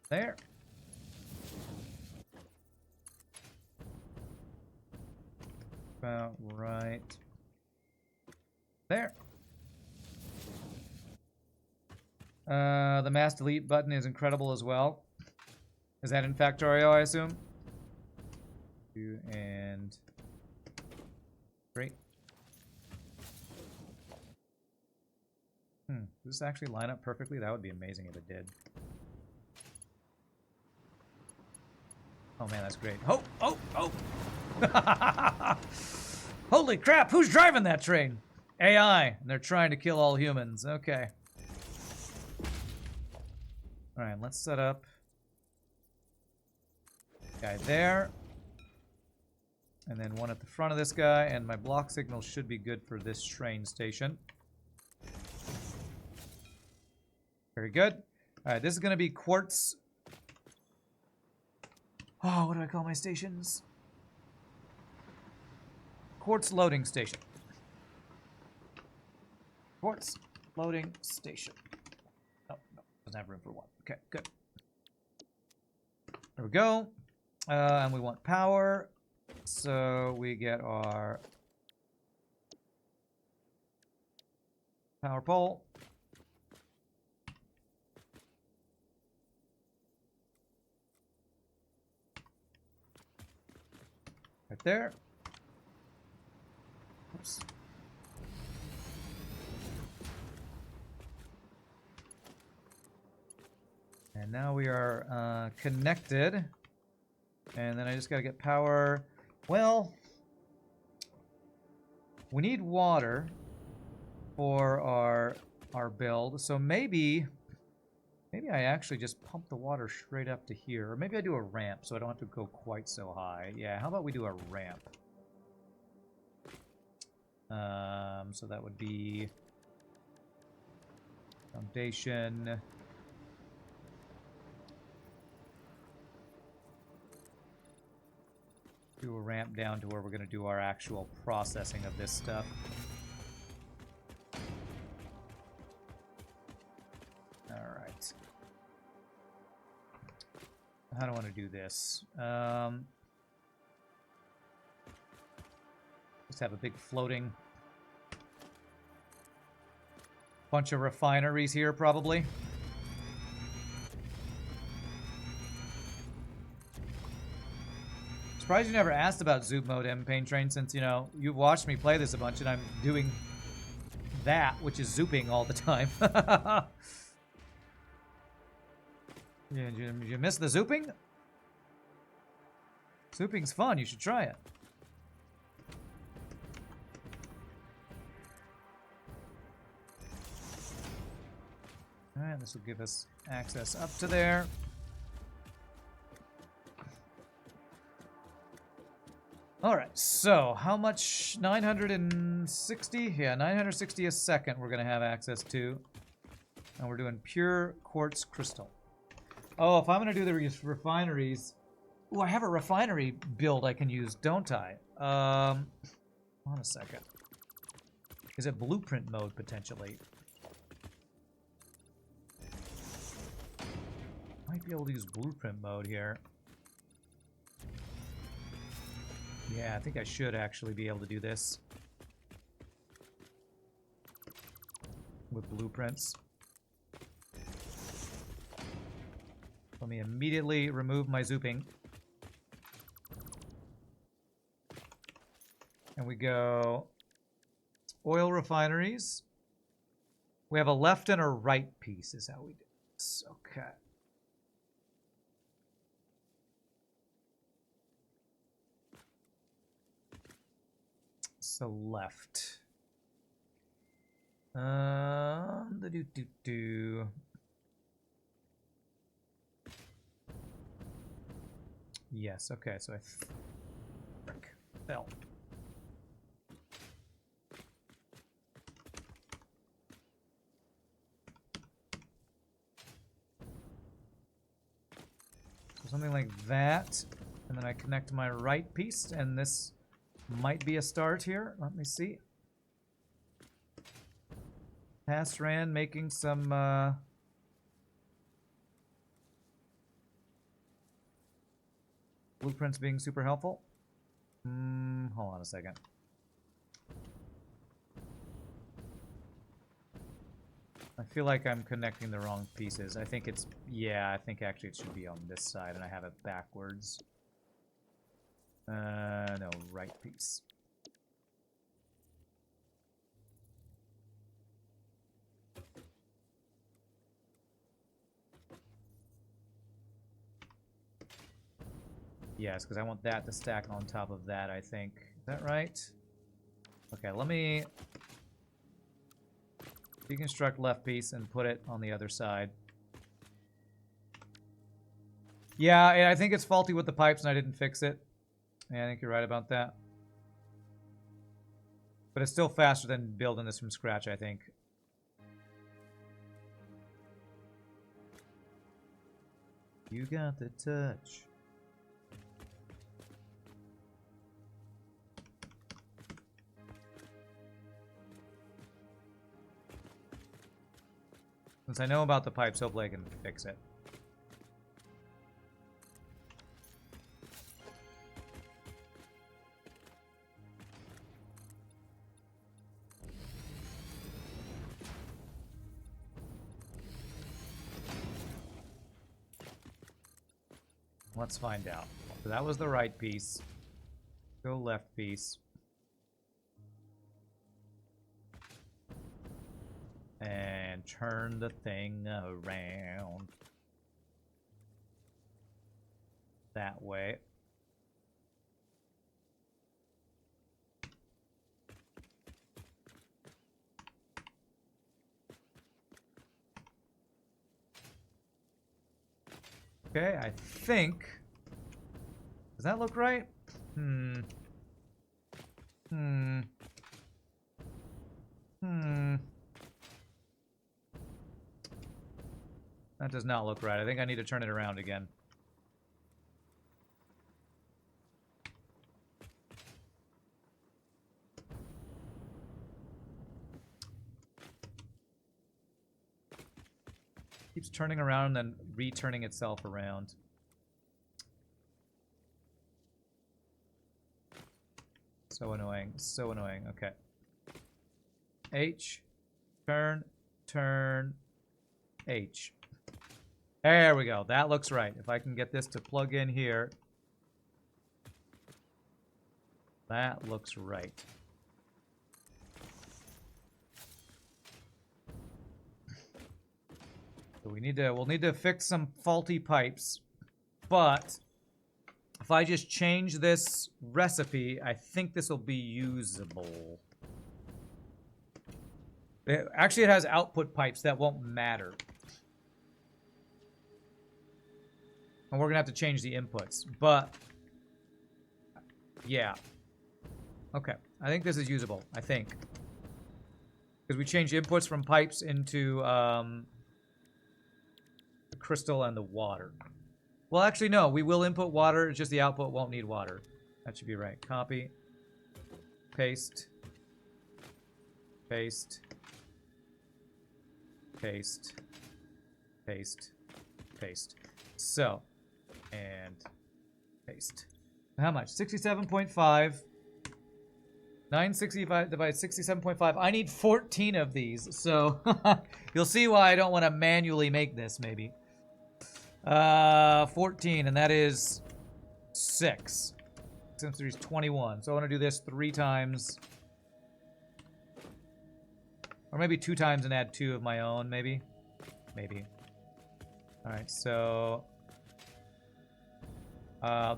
there. About right there. The mass delete button is incredible as well. Is that in Factorio, I assume? 2 and 3. Does this actually line up perfectly? That would be amazing if it did. Oh man, that's great. Oh, oh, oh! Holy crap, who's driving that train? AI, and they're trying to kill all humans. Okay. Alright, let's set up guy there. And then one at the front of this guy, and my block signal should be good for this train station. Very good. Alright, this is going to be Quartz. Oh, what do I call my stations? Quartz loading station. Quartz loading station. Oh, no, doesn't have room for 1. Okay, good. There we go. And we want power. So we get our power pole. Right there. Oops. And now we are connected. And then I just gotta get power. Well, we need water for our build. So maybe I actually just pump the water straight up to here. Or maybe I do a ramp so I don't have to go quite so high. Yeah, how about we do a ramp? So that would be foundation. do a ramp down to where we're going to do our actual processing of this stuff. Alright. How do I want to do this? Just have a big floating bunch of refineries here, probably. Surprised you never asked about Zoop mode, Pain Train, since, you know, you've watched me play this a bunch and I'm doing that, which is zooping all the time. Yeah, you miss the zooping? Zooping's fun, you should try it. Alright, this will give us access up to there. Alright, so how much? 960? Yeah, 960 a second we're going to have access to. And we're doing pure quartz crystal. Oh, if I'm going to do the refineries... Ooh, I have a refinery build I can use, don't I? Hold on a second. Is it blueprint mode, potentially? Might be able to use blueprint mode here. Yeah, I think I should actually be able to do this with blueprints. Let me immediately remove my zooping. And we go oil refineries. We have a left and a right piece is how we do this. Okay. So left. The do. Yes, okay, so I frick, fell. So something like that, and then I connect my right piece, and this might be a start here. Let me see. Past Rand making some blueprints being super helpful. Hold on a second. I feel like I'm connecting the wrong pieces. I think it's, yeah, I think actually it should be on this side and I have it backwards. No, right piece. Yes, because I want that to stack on top of that, I think. Is that right? Okay, let me deconstruct left piece and put it on the other side. Yeah, I think it's faulty with the pipes and I didn't fix it. Yeah, I think you're right about that. But it's still faster than building this from scratch, I think. You got the touch. Since I know about the pipes, hopefully I can fix it. Let's find out. So that was the right piece. Go left piece. And turn the thing around. That way. Okay, I think... Does that look right? That does not look right. I think I need to turn it around again. Keeps turning around and then returning itself around. So annoying. So annoying. Okay. H. Turn. Turn. H. There we go. That looks right. If I can get this to plug in here. That looks right. So we'll need to fix some faulty pipes. But if I just change this recipe, I think this will be usable. Actually, it has output pipes that won't matter. And we're going to have to change the inputs. But, yeah. Okay. I think this is usable. I think. Because we changed inputs from pipes into the crystal and the water. Well, actually, no. We will input water. It's just the output won't need water. That should be right. Copy. Paste. Paste. Paste. Paste. Paste. So, and paste. How much? 67.5. 965 divided 67.5. I need 14 of these, so you'll see why I don't want to manually make this, maybe. 14, and that is 6. Since there's 21. So I want to do this 3 times. Or maybe 2 times and add 2 of my own, maybe. Maybe. Alright, so...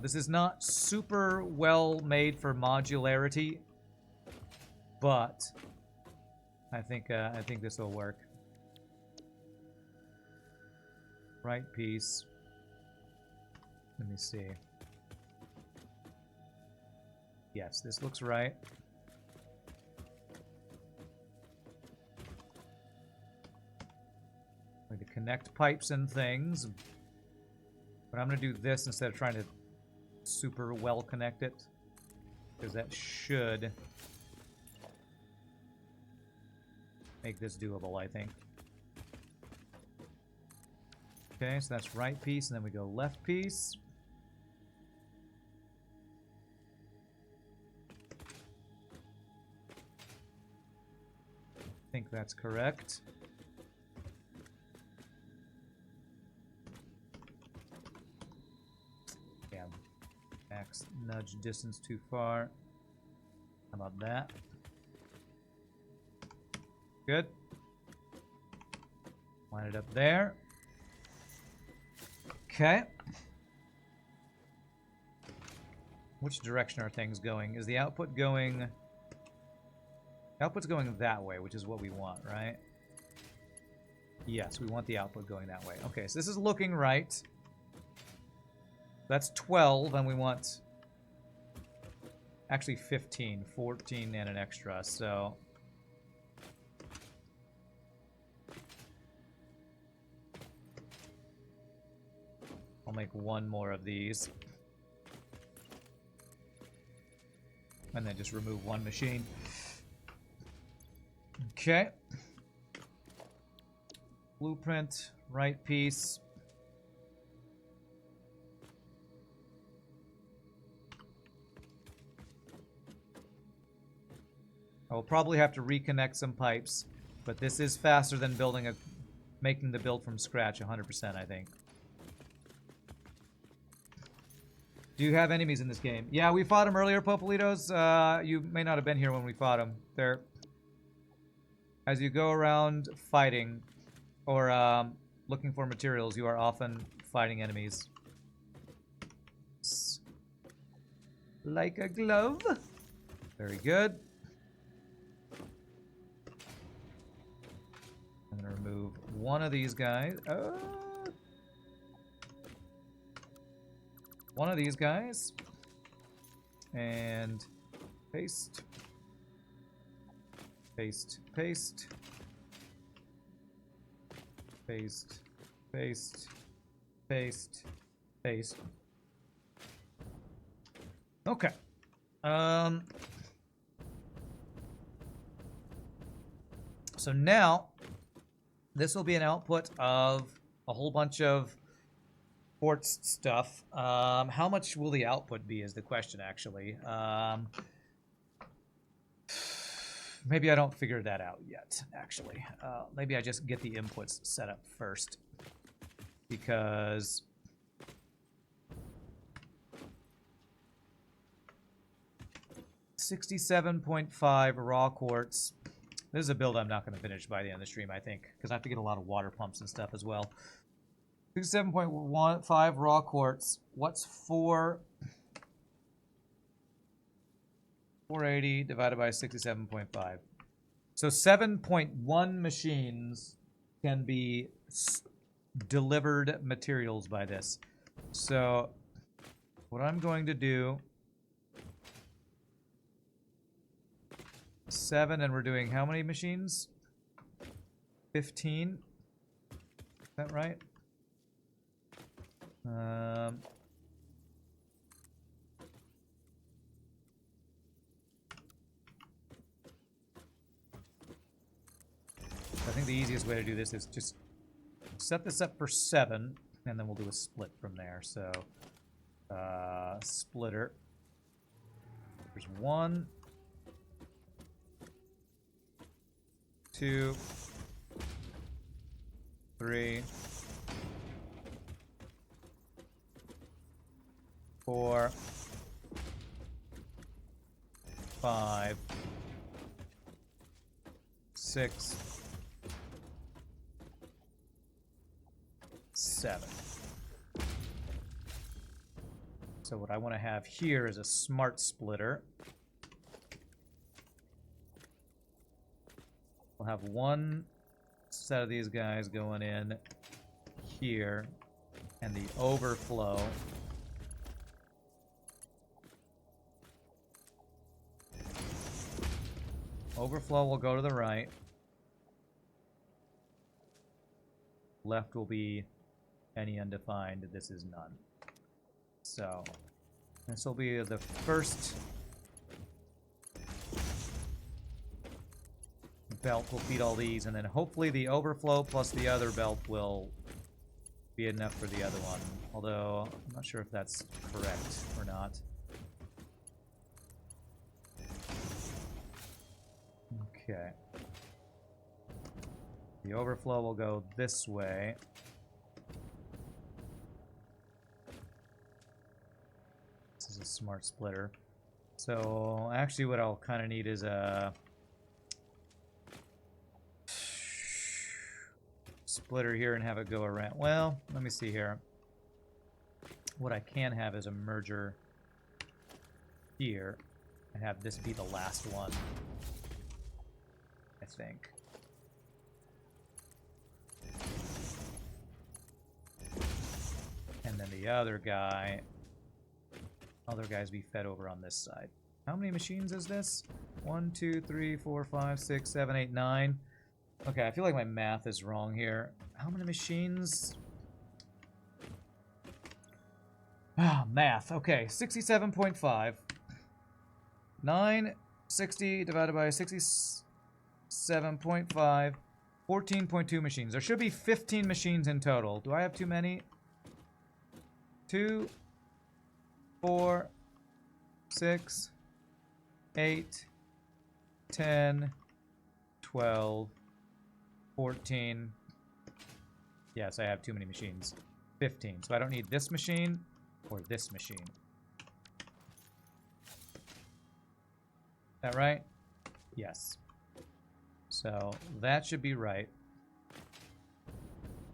this is not super well made for modularity. But... I think this will work. Right piece. Let me see. Yes, this looks right. I'm going to connect pipes and things. But I'm going to do this instead of trying to super well connect it. Because that should make this doable, I think. Okay, so that's right piece, and then we go left piece. I think that's correct. Yeah, max nudge distance too far. How about that? Good. Line it up there. Okay. Which direction are things going? Is the output going... The output's going that way, which is what we want, right? Yes, we want the output going that way. Okay, so this is looking right. That's 12, and we want... Actually 15, 14 and an extra, so... I'll make 1 more of these. And then just remove 1 machine. Okay. Blueprint, right piece. I will probably have to reconnect some pipes, but this is faster than making the build from scratch 100%, I think. Do you have enemies in this game? Yeah, we fought them earlier, Popolitos. You may not have been here when we fought them. They're... As you go around fighting, or looking for materials, you are often fighting enemies. Like a glove. Very good. I'm going to remove 1 of these guys. One of these guys. And paste. Paste. Paste. Paste. Paste. Paste. Paste. Okay. So now, this will be an output of a whole bunch of Quartz stuff. How much will the output be is the question, actually. Maybe I don't figure that out yet, actually. Maybe I just get the inputs set up first. Because... 67.5 raw quartz. This is a build I'm not going to finish by the end of the stream, I think, because I have to get a lot of water pumps and stuff as well. 67.15 raw quartz. What's 480 divided by 67.5? So 7.1 machines can be delivered materials by this. So what I'm going to do... 7, and we're doing how many machines? 15? Is that right? I think the easiest way to do this is just set this up for 7, and then we'll do a split from there. So, splitter. There's 1, 2, 3, 4, 5, 6, 7. So what I want to have here is a smart splitter. We'll have one set of these guys going in here, and the overflow will go to the right. Left will be any undefined. This is none. So this will be the first belt will feed all these, and then hopefully the overflow plus the other belt will be enough for the other one. Although, I'm not sure if that's correct or not. Okay. The overflow will go this way. This is a smart splitter. So, actually what I'll kind of need is a splitter here and have it go around. Well, let me see here. What I can have is a merger here and have this be the last one, I think. And then the other guys be fed over on this side. How many machines is this? 1, 2, 3, 4, 5, 6, 7, 8, 9. Okay, I feel like my math is wrong here. How many machines? Ah, math. Okay, 67.5. 960 divided by 67.5. 14.2 machines. There should be 15 machines in total. Do I have too many? 2, 4, 6, 8, 10, 12, 14. Yes, I have too many machines. 15. So I don't need this machine or this machine. Is that right? Yes. So that should be right.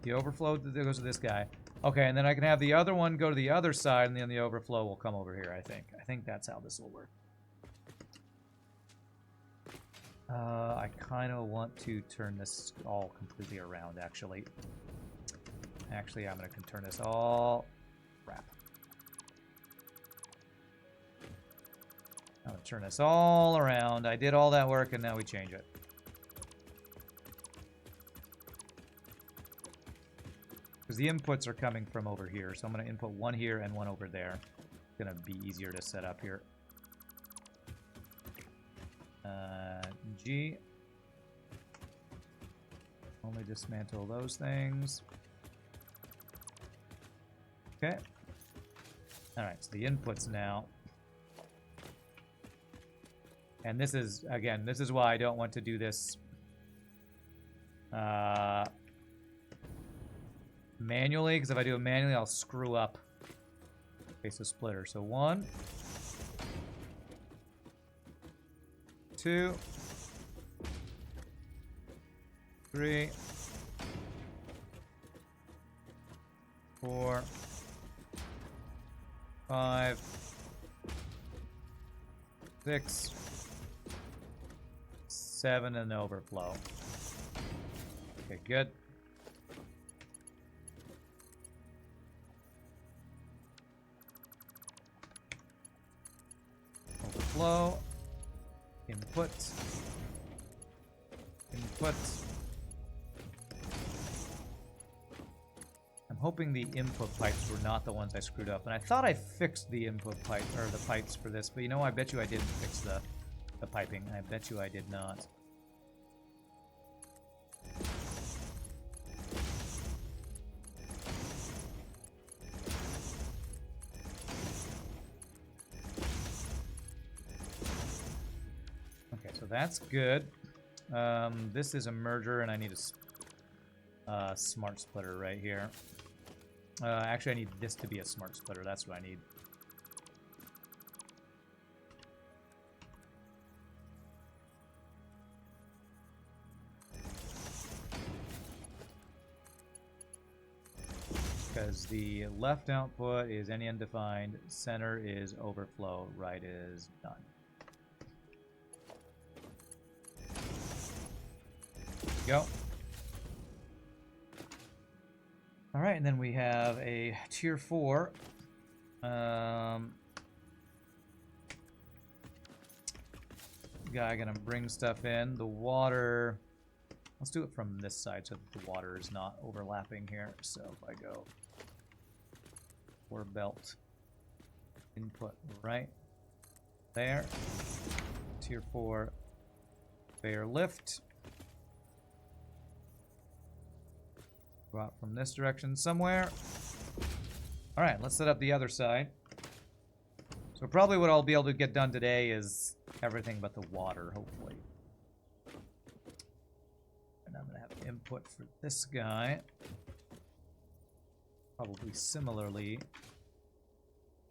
The overflow goes to this guy. Okay, and then I can have the other one go to the other side, and then the overflow will come over here, I think. I think that's how this will work. I kind of want to turn this all completely around, actually. Actually, I'm going to turn this all... Crap. I'm going to turn this all around. I did all that work, and now we change it. Because the inputs are coming from over here, so I'm going to input one here and one over there. It's going to be easier to set up here. G. Only dismantle those things. Okay. Alright, so the inputs now. And this is, again, this is why I don't want to do this manually, because if I do it manually, I'll screw up base of splitter. So 1, 2, 3, 4, 5, 6, 7, and overflow. Okay, good. Overflow. Input. Input. I'm hoping the input pipes were not the ones I screwed up. And I thought I fixed the input pipe, or the pipes for this, but you know, I bet you I didn't fix the piping. I bet you I did not. Okay, so that's good. This is a merger, and I need a smart splitter right here. Actually, I need this to be a smart splitter. That's what I need. Because the left output is any undefined, center is overflow, right is none. Go. All right, and then we have a tier 4. Guy gonna bring stuff in. The water. Let's do it from this side so that the water is not overlapping here. So if I go 4 belt input right there, tier 4 conveyor lift. Go out from this direction somewhere. All right, let's set up the other side. So probably what I'll be able to get done today is everything but the water, hopefully. And I'm going to have input for this guy. Probably similarly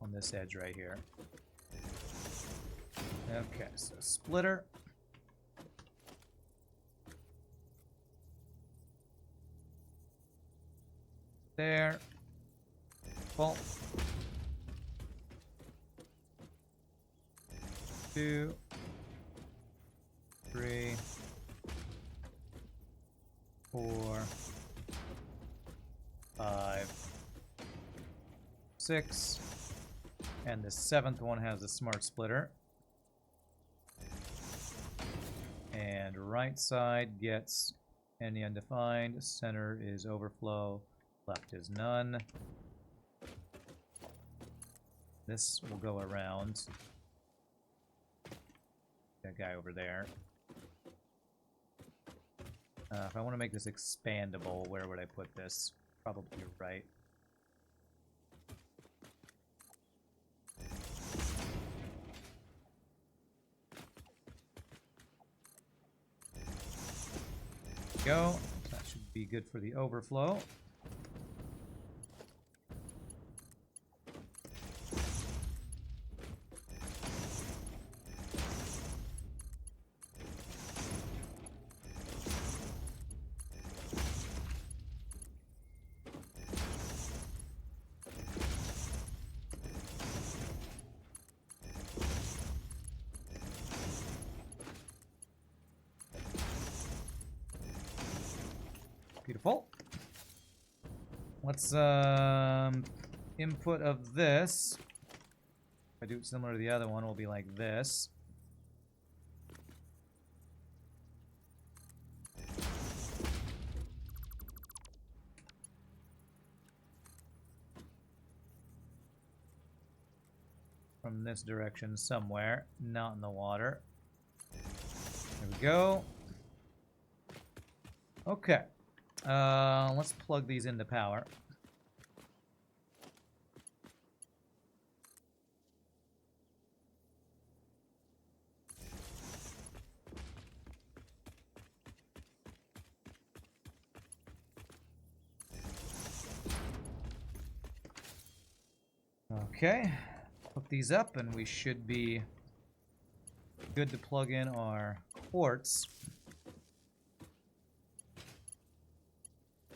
on this edge right here. Okay, so splitter. There. Full. 2, 3, 4, 5, 6, and the 7th one has a smart splitter. And right side gets any undefined, center is overflow, left is none. This will go around that guy over there. If I want to make this expandable, where would I put this? Probably right. Go. That should be good for the overflow. Beautiful. Let's input of this. If I do it similar to the other one, it will be like this. From this direction somewhere, not in the water. There we go. Okay. Let's plug these into power. Okay, hook these up and we should be good to plug in our quartz.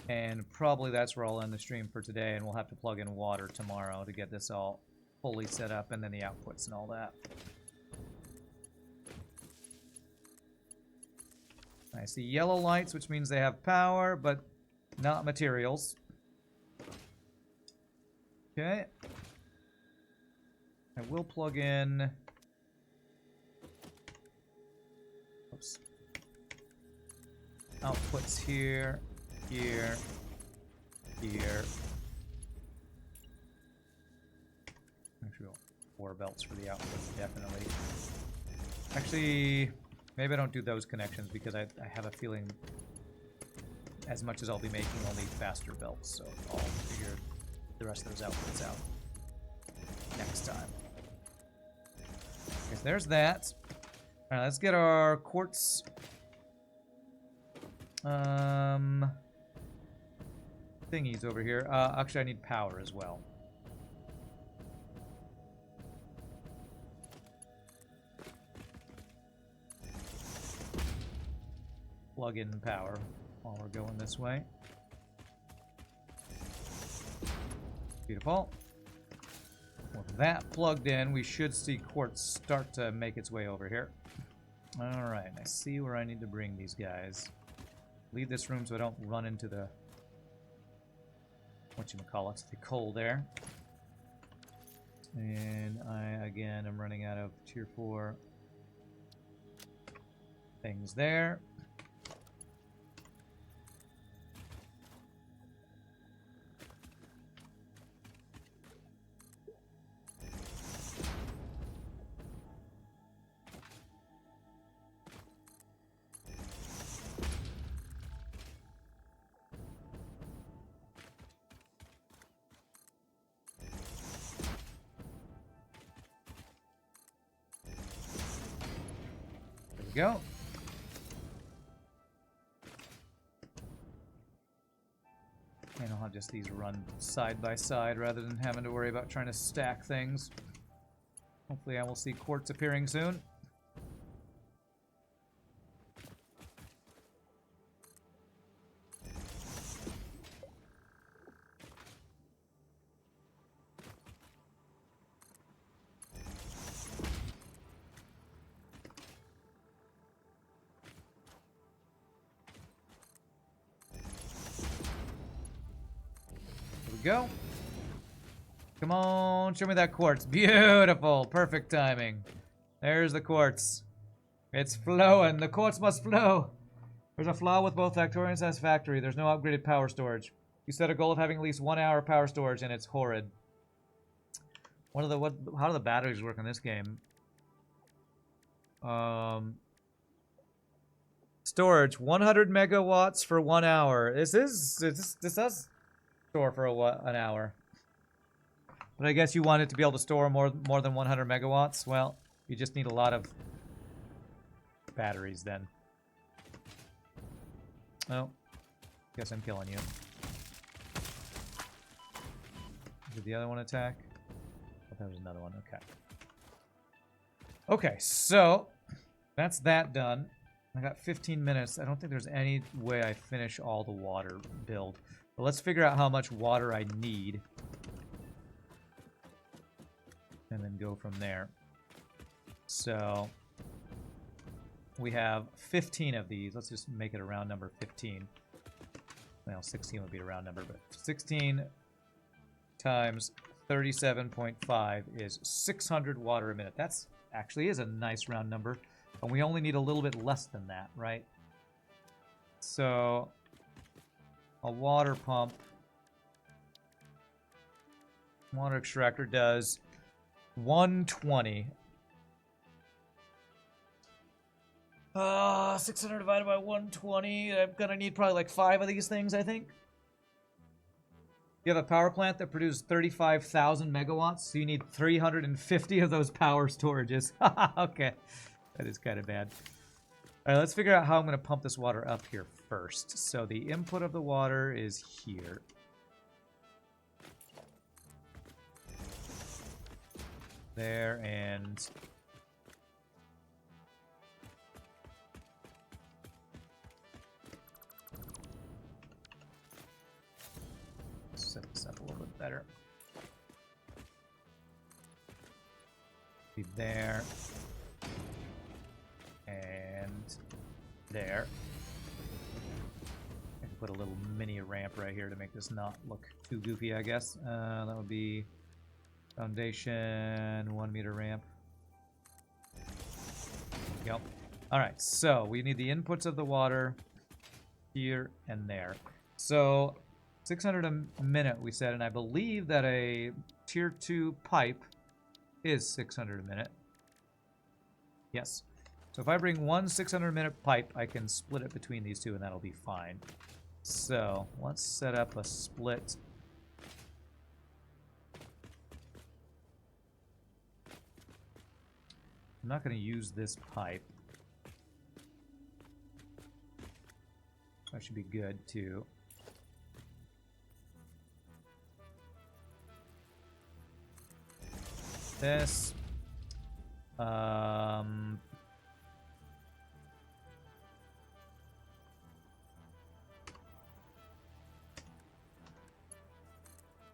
And probably that's where I'll end the stream for today, and we'll have to plug in water tomorrow to get this all fully set up, and then the outputs and all that. I see yellow lights, which means they have power, but not materials. Okay. I will plug in... Oops. Outputs here. Here. Here. Actually, 4 belts for the outputs, definitely. Actually, maybe I don't do those connections because I have a feeling as much as I'll be making, I'll need faster belts, so I'll figure the rest of those outputs out next time. Okay, so there's that. Alright, let's get our quartz thingies over here. Actually, I need power as well. Plug in power while we're going this way. Beautiful. With that plugged in, we should see quartz start to make its way over here. Alright, I see where I need to bring these guys. Leave this room so I don't run into the... whatchamacallit, the coal there. And I, again, am running out of tier 4 things there. Go. And I'll have just these run side by side rather than having to worry about trying to stack things. Hopefully I will see quartz appearing soon. Go. Come on, show me that quartz. Beautiful. Perfect timing. There's the quartz. It's flowing. The quartz must flow. There's a flaw with both Factory and Satisfactory. There's no upgraded power storage. You set a goal of having at least 1 hour power storage, and it's horrid. How do the batteries work in this game? Storage 100 megawatts for 1 hour. This does store for an hour. But I guess you want it to be able to store more than 100 megawatts. Well, you just need a lot of batteries then. Oh, guess I'm killing you. Did the other one attack? Oh, there was another one. Okay. Okay, so that's that done. I got 15 minutes. I don't think there's any way I finish all the water build. But let's figure out how much water I need. And then go from there. So we have 15 of these. Let's just make it a round number, 15. Well, 16 would be a round number, but 16 times 37.5 is 600 water a minute. That's actually is a nice round number. And we only need a little bit less than that, right? So a water pump, water extractor does 120. 600 divided by 120. I'm gonna need probably like 5 of these things, I think. You have a power plant that produces 35,000 megawatts, so you need 350 of those power storages. Okay, that is kind of bad. All right, let's figure out how I'm going to pump this water up here first. So the input of the water is here. there, and set this up a little bit better. Be there and there. I can put a little mini ramp right here to make this not look too goofy, I guess. That would be foundation, 1 meter ramp. Yep. Alright, so we need the inputs of the water here and there. So 600 a minute, we said, and I believe that a tier 2 pipe is 600 a minute. Yes. So if I bring one 600 a minute pipe, I can split it between these two, and that'll be fine. So let's set up a split. I'm not going to use this pipe. That should be good too. This.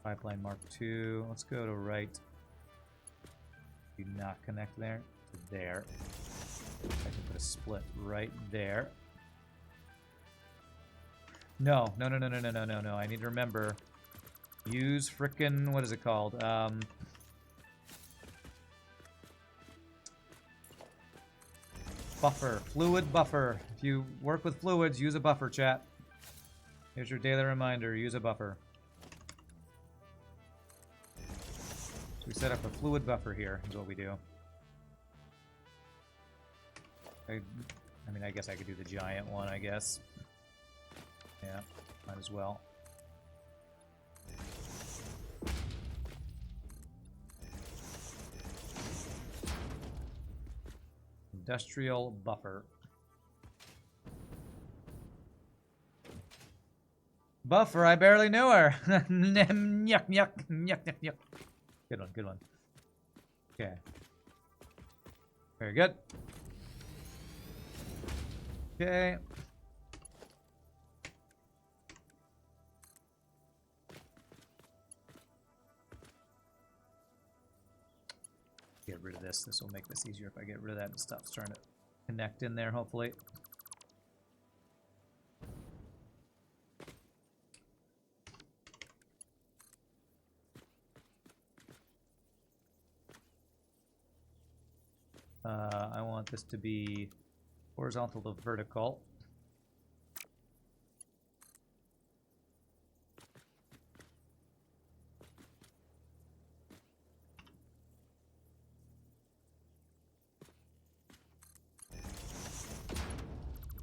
Pipeline Mark II. Let's go to right. Do not connect there to there. I can put a split right there. No. I need to remember. Use frickin', what is it called? Buffer. Fluid buffer. If you work with fluids, use a buffer, chat. Here's your daily reminder. Use a buffer. So we set up a fluid buffer here, is what we do. I mean, I guess I could do the giant one, I guess. Yeah, might as well. Industrial buffer. Buffer, I barely knew her. Yuck, yuck, yuck, yuck, yuck. Good one, good one. Okay. Very good. Okay. Get rid of this. This will make this easier if I get rid of that and stuff's trying to connect in there, hopefully. I want this to be horizontal to vertical.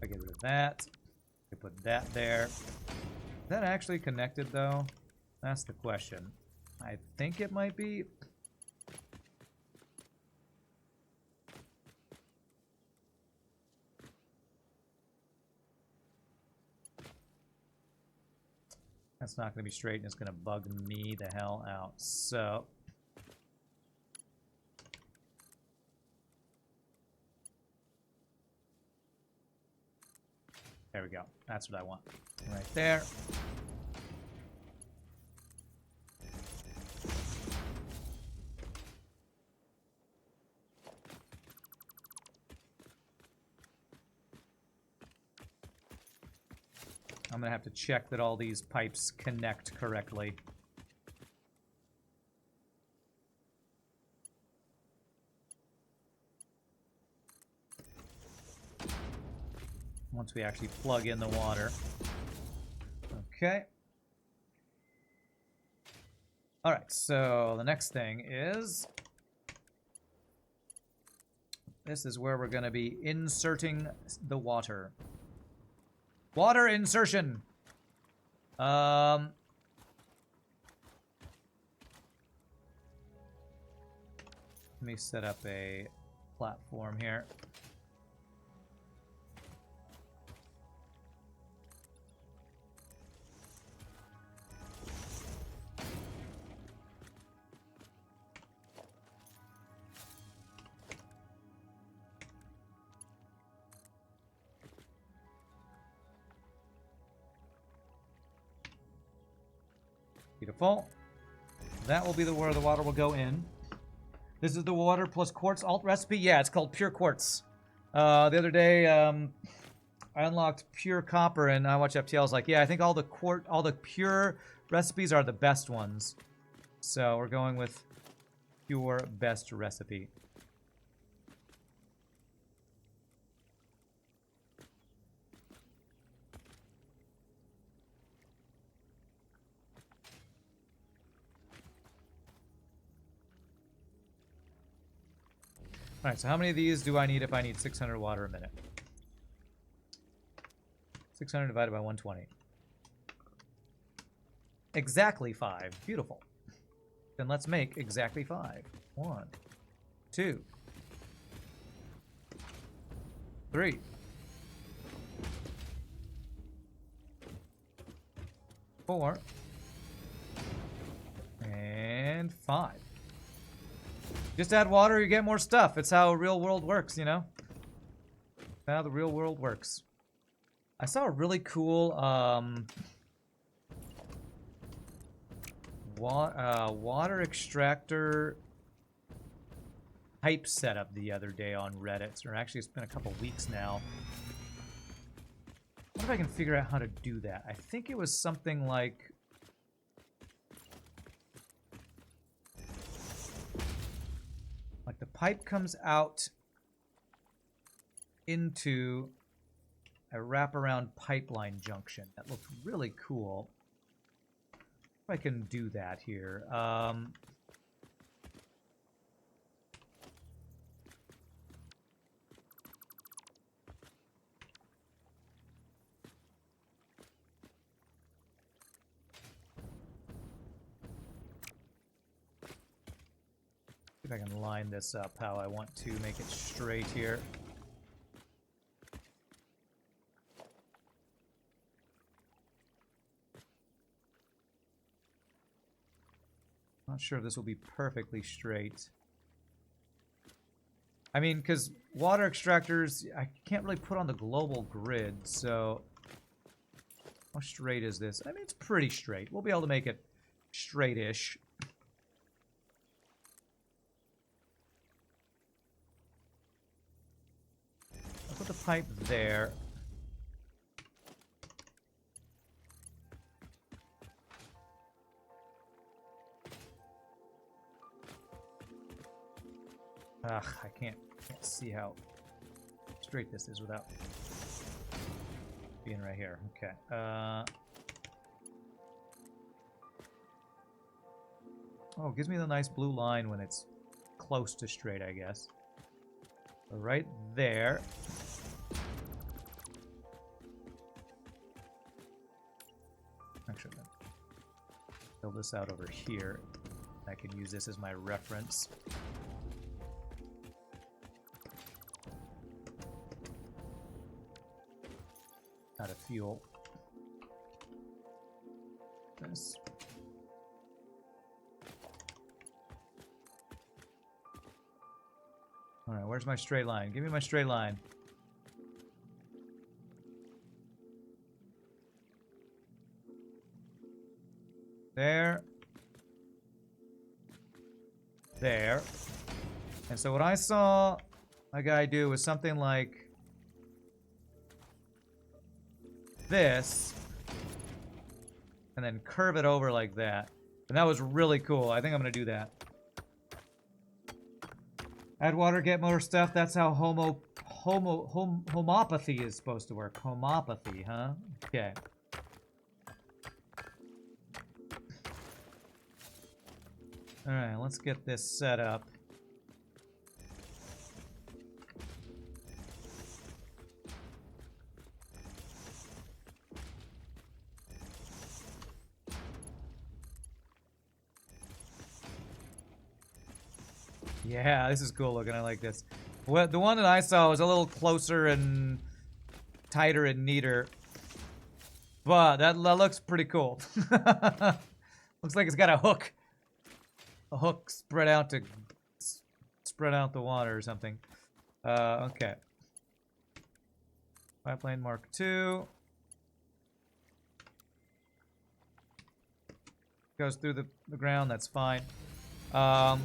I get rid of that. I put that there. Is that actually connected though? That's the question. I think it might be. That's not going to be straight, and it's going to bug me the hell out. So there we go. That's what I want. Right there. I'm going to have to check that all these pipes connect correctly. Once we actually plug in the water. Okay. All right, so the next thing is... this is where we're going to be inserting the water. Water insertion. Let me set up a platform here. Beautiful. That will be where the water will go in. This is the water plus quartz alt recipe. Yeah, it's called pure quartz. The other day, I unlocked pure copper, and I watched FTL. I was like, yeah, I think all the pure recipes are the best ones. So we're going with pure best recipe. All right, so how many of these do I need if I need 600 water a minute? 600 divided by 120. Exactly 5. Beautiful. Then let's make exactly 5. 1, 2, 3, 4, and 5. Just add water, you get more stuff. It's how real world works, you know? How the real world works. I saw a really cool water extractor pipe setup the other day on Reddit. Or actually, it's been a couple weeks now. I wonder if I can figure out how to do that. I think it was something like... Like the pipe comes out into a wraparound pipeline junction. That looks really cool. If I can do that here. See if I can line this up how I want to make it straight here. Not sure if this will be perfectly straight. I mean, because water extractors, I can't really put on the global grid, so... How straight is this? I mean, it's pretty straight. We'll be able to make it straight-ish. I'll put the pipe there. Ugh, I can't see how straight this is without being right here. Okay. Oh, it gives me the nice blue line when it's close to straight, I guess. So right there. Actually, fill this out over here. I can use this as my reference. Out of fuel. This. Alright, where's my straight line? Give me my straight line. There. There. And so what I saw a guy do was something like this, and then curve it over like that. And that was really cool. I think I'm gonna do that. Add water, get more stuff. That's how homopathy is supposed to work. Homopathy, huh? Okay. Alright, let's get this set up. Yeah, this is cool looking. I like this. Well, the one that I saw was a little closer and tighter and neater. But that looks pretty cool. Looks like it's got a hook. A hook spread out the water or something. Okay. Pipeline Mark II. goes through the ground, that's fine. And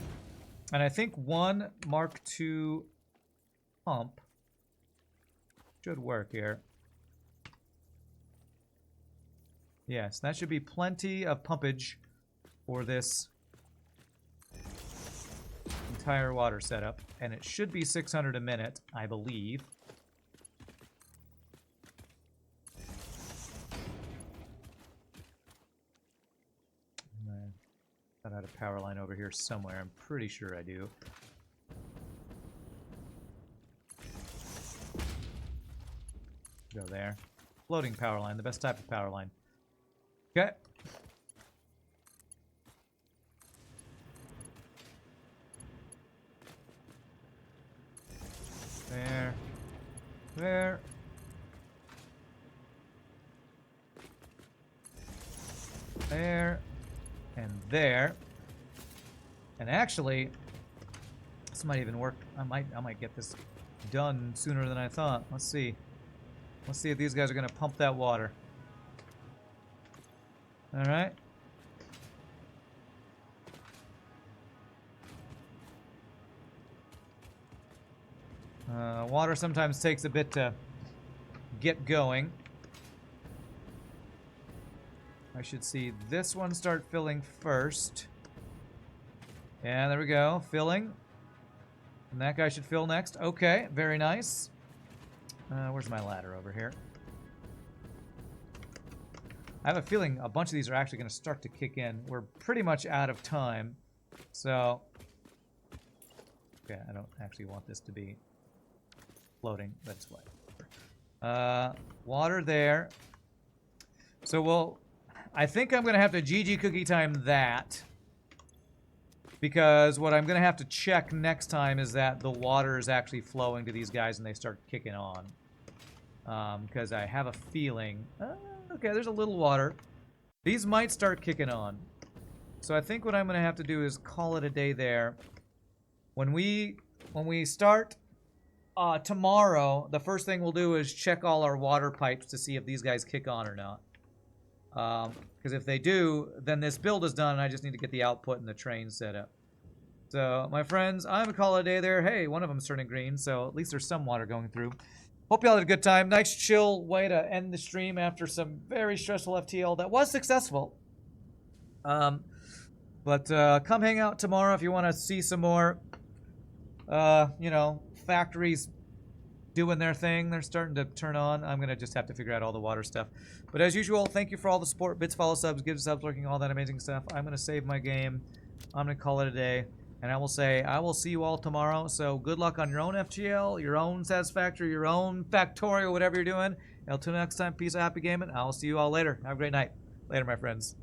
I think one Mark II pump should work here. Yes, that should be plenty of pumpage for this entire water setup. And it should be 600 a minute, I believe. I had a power line over here somewhere. I'm pretty sure I do. Go there. Floating power line, the best type of power line. Okay. There. There. There. And there. And actually, this might even work. I might get this done sooner than I thought. Let's see. Let's see if these guys are going to pump that water. All right. Water sometimes takes a bit to get going. I should see this one start filling first. Yeah, there we go. Filling. And that guy should fill next. Okay, very nice. Where's my ladder over here? I have a feeling a bunch of these are actually going to start to kick in. We're pretty much out of time. So, okay, I don't actually want this to be floating. That's why. Water there. So I think I'm going to have to GG cookie time that. Because what I'm going to have to check next time is that the water is actually flowing to these guys and they start kicking on. Because I have a feeling... okay, there's a little water. These might start kicking on. So I think what I'm going to have to do is call it a day there. When we start tomorrow, the first thing we'll do is check all our water pipes to see if these guys kick on or not. Because if they do, then this build is done and I just need to get the output and the train set up. So, my friends, I'm going to call it a day there. Hey, one of them's turning green, so at least there's some water going through. Hope y'all had a good time. Nice, chill way to end the stream after some very stressful FTL that was successful. But come hang out tomorrow if you want to see some more, you know, factories doing their thing. They're starting to turn on. I'm going to just have to figure out all the water stuff. But as usual, thank you for all the support. Bits, follow, subs, give subs, lurking, all that amazing stuff. I'm going to save my game. I'm going to call it a day. And I will say, I will see you all tomorrow. So good luck on your own FGL, your own Satisfactory, your own Factorial, whatever you're doing. Until next time, peace out, happy gaming. I'll see you all later. Have a great night. Later, my friends.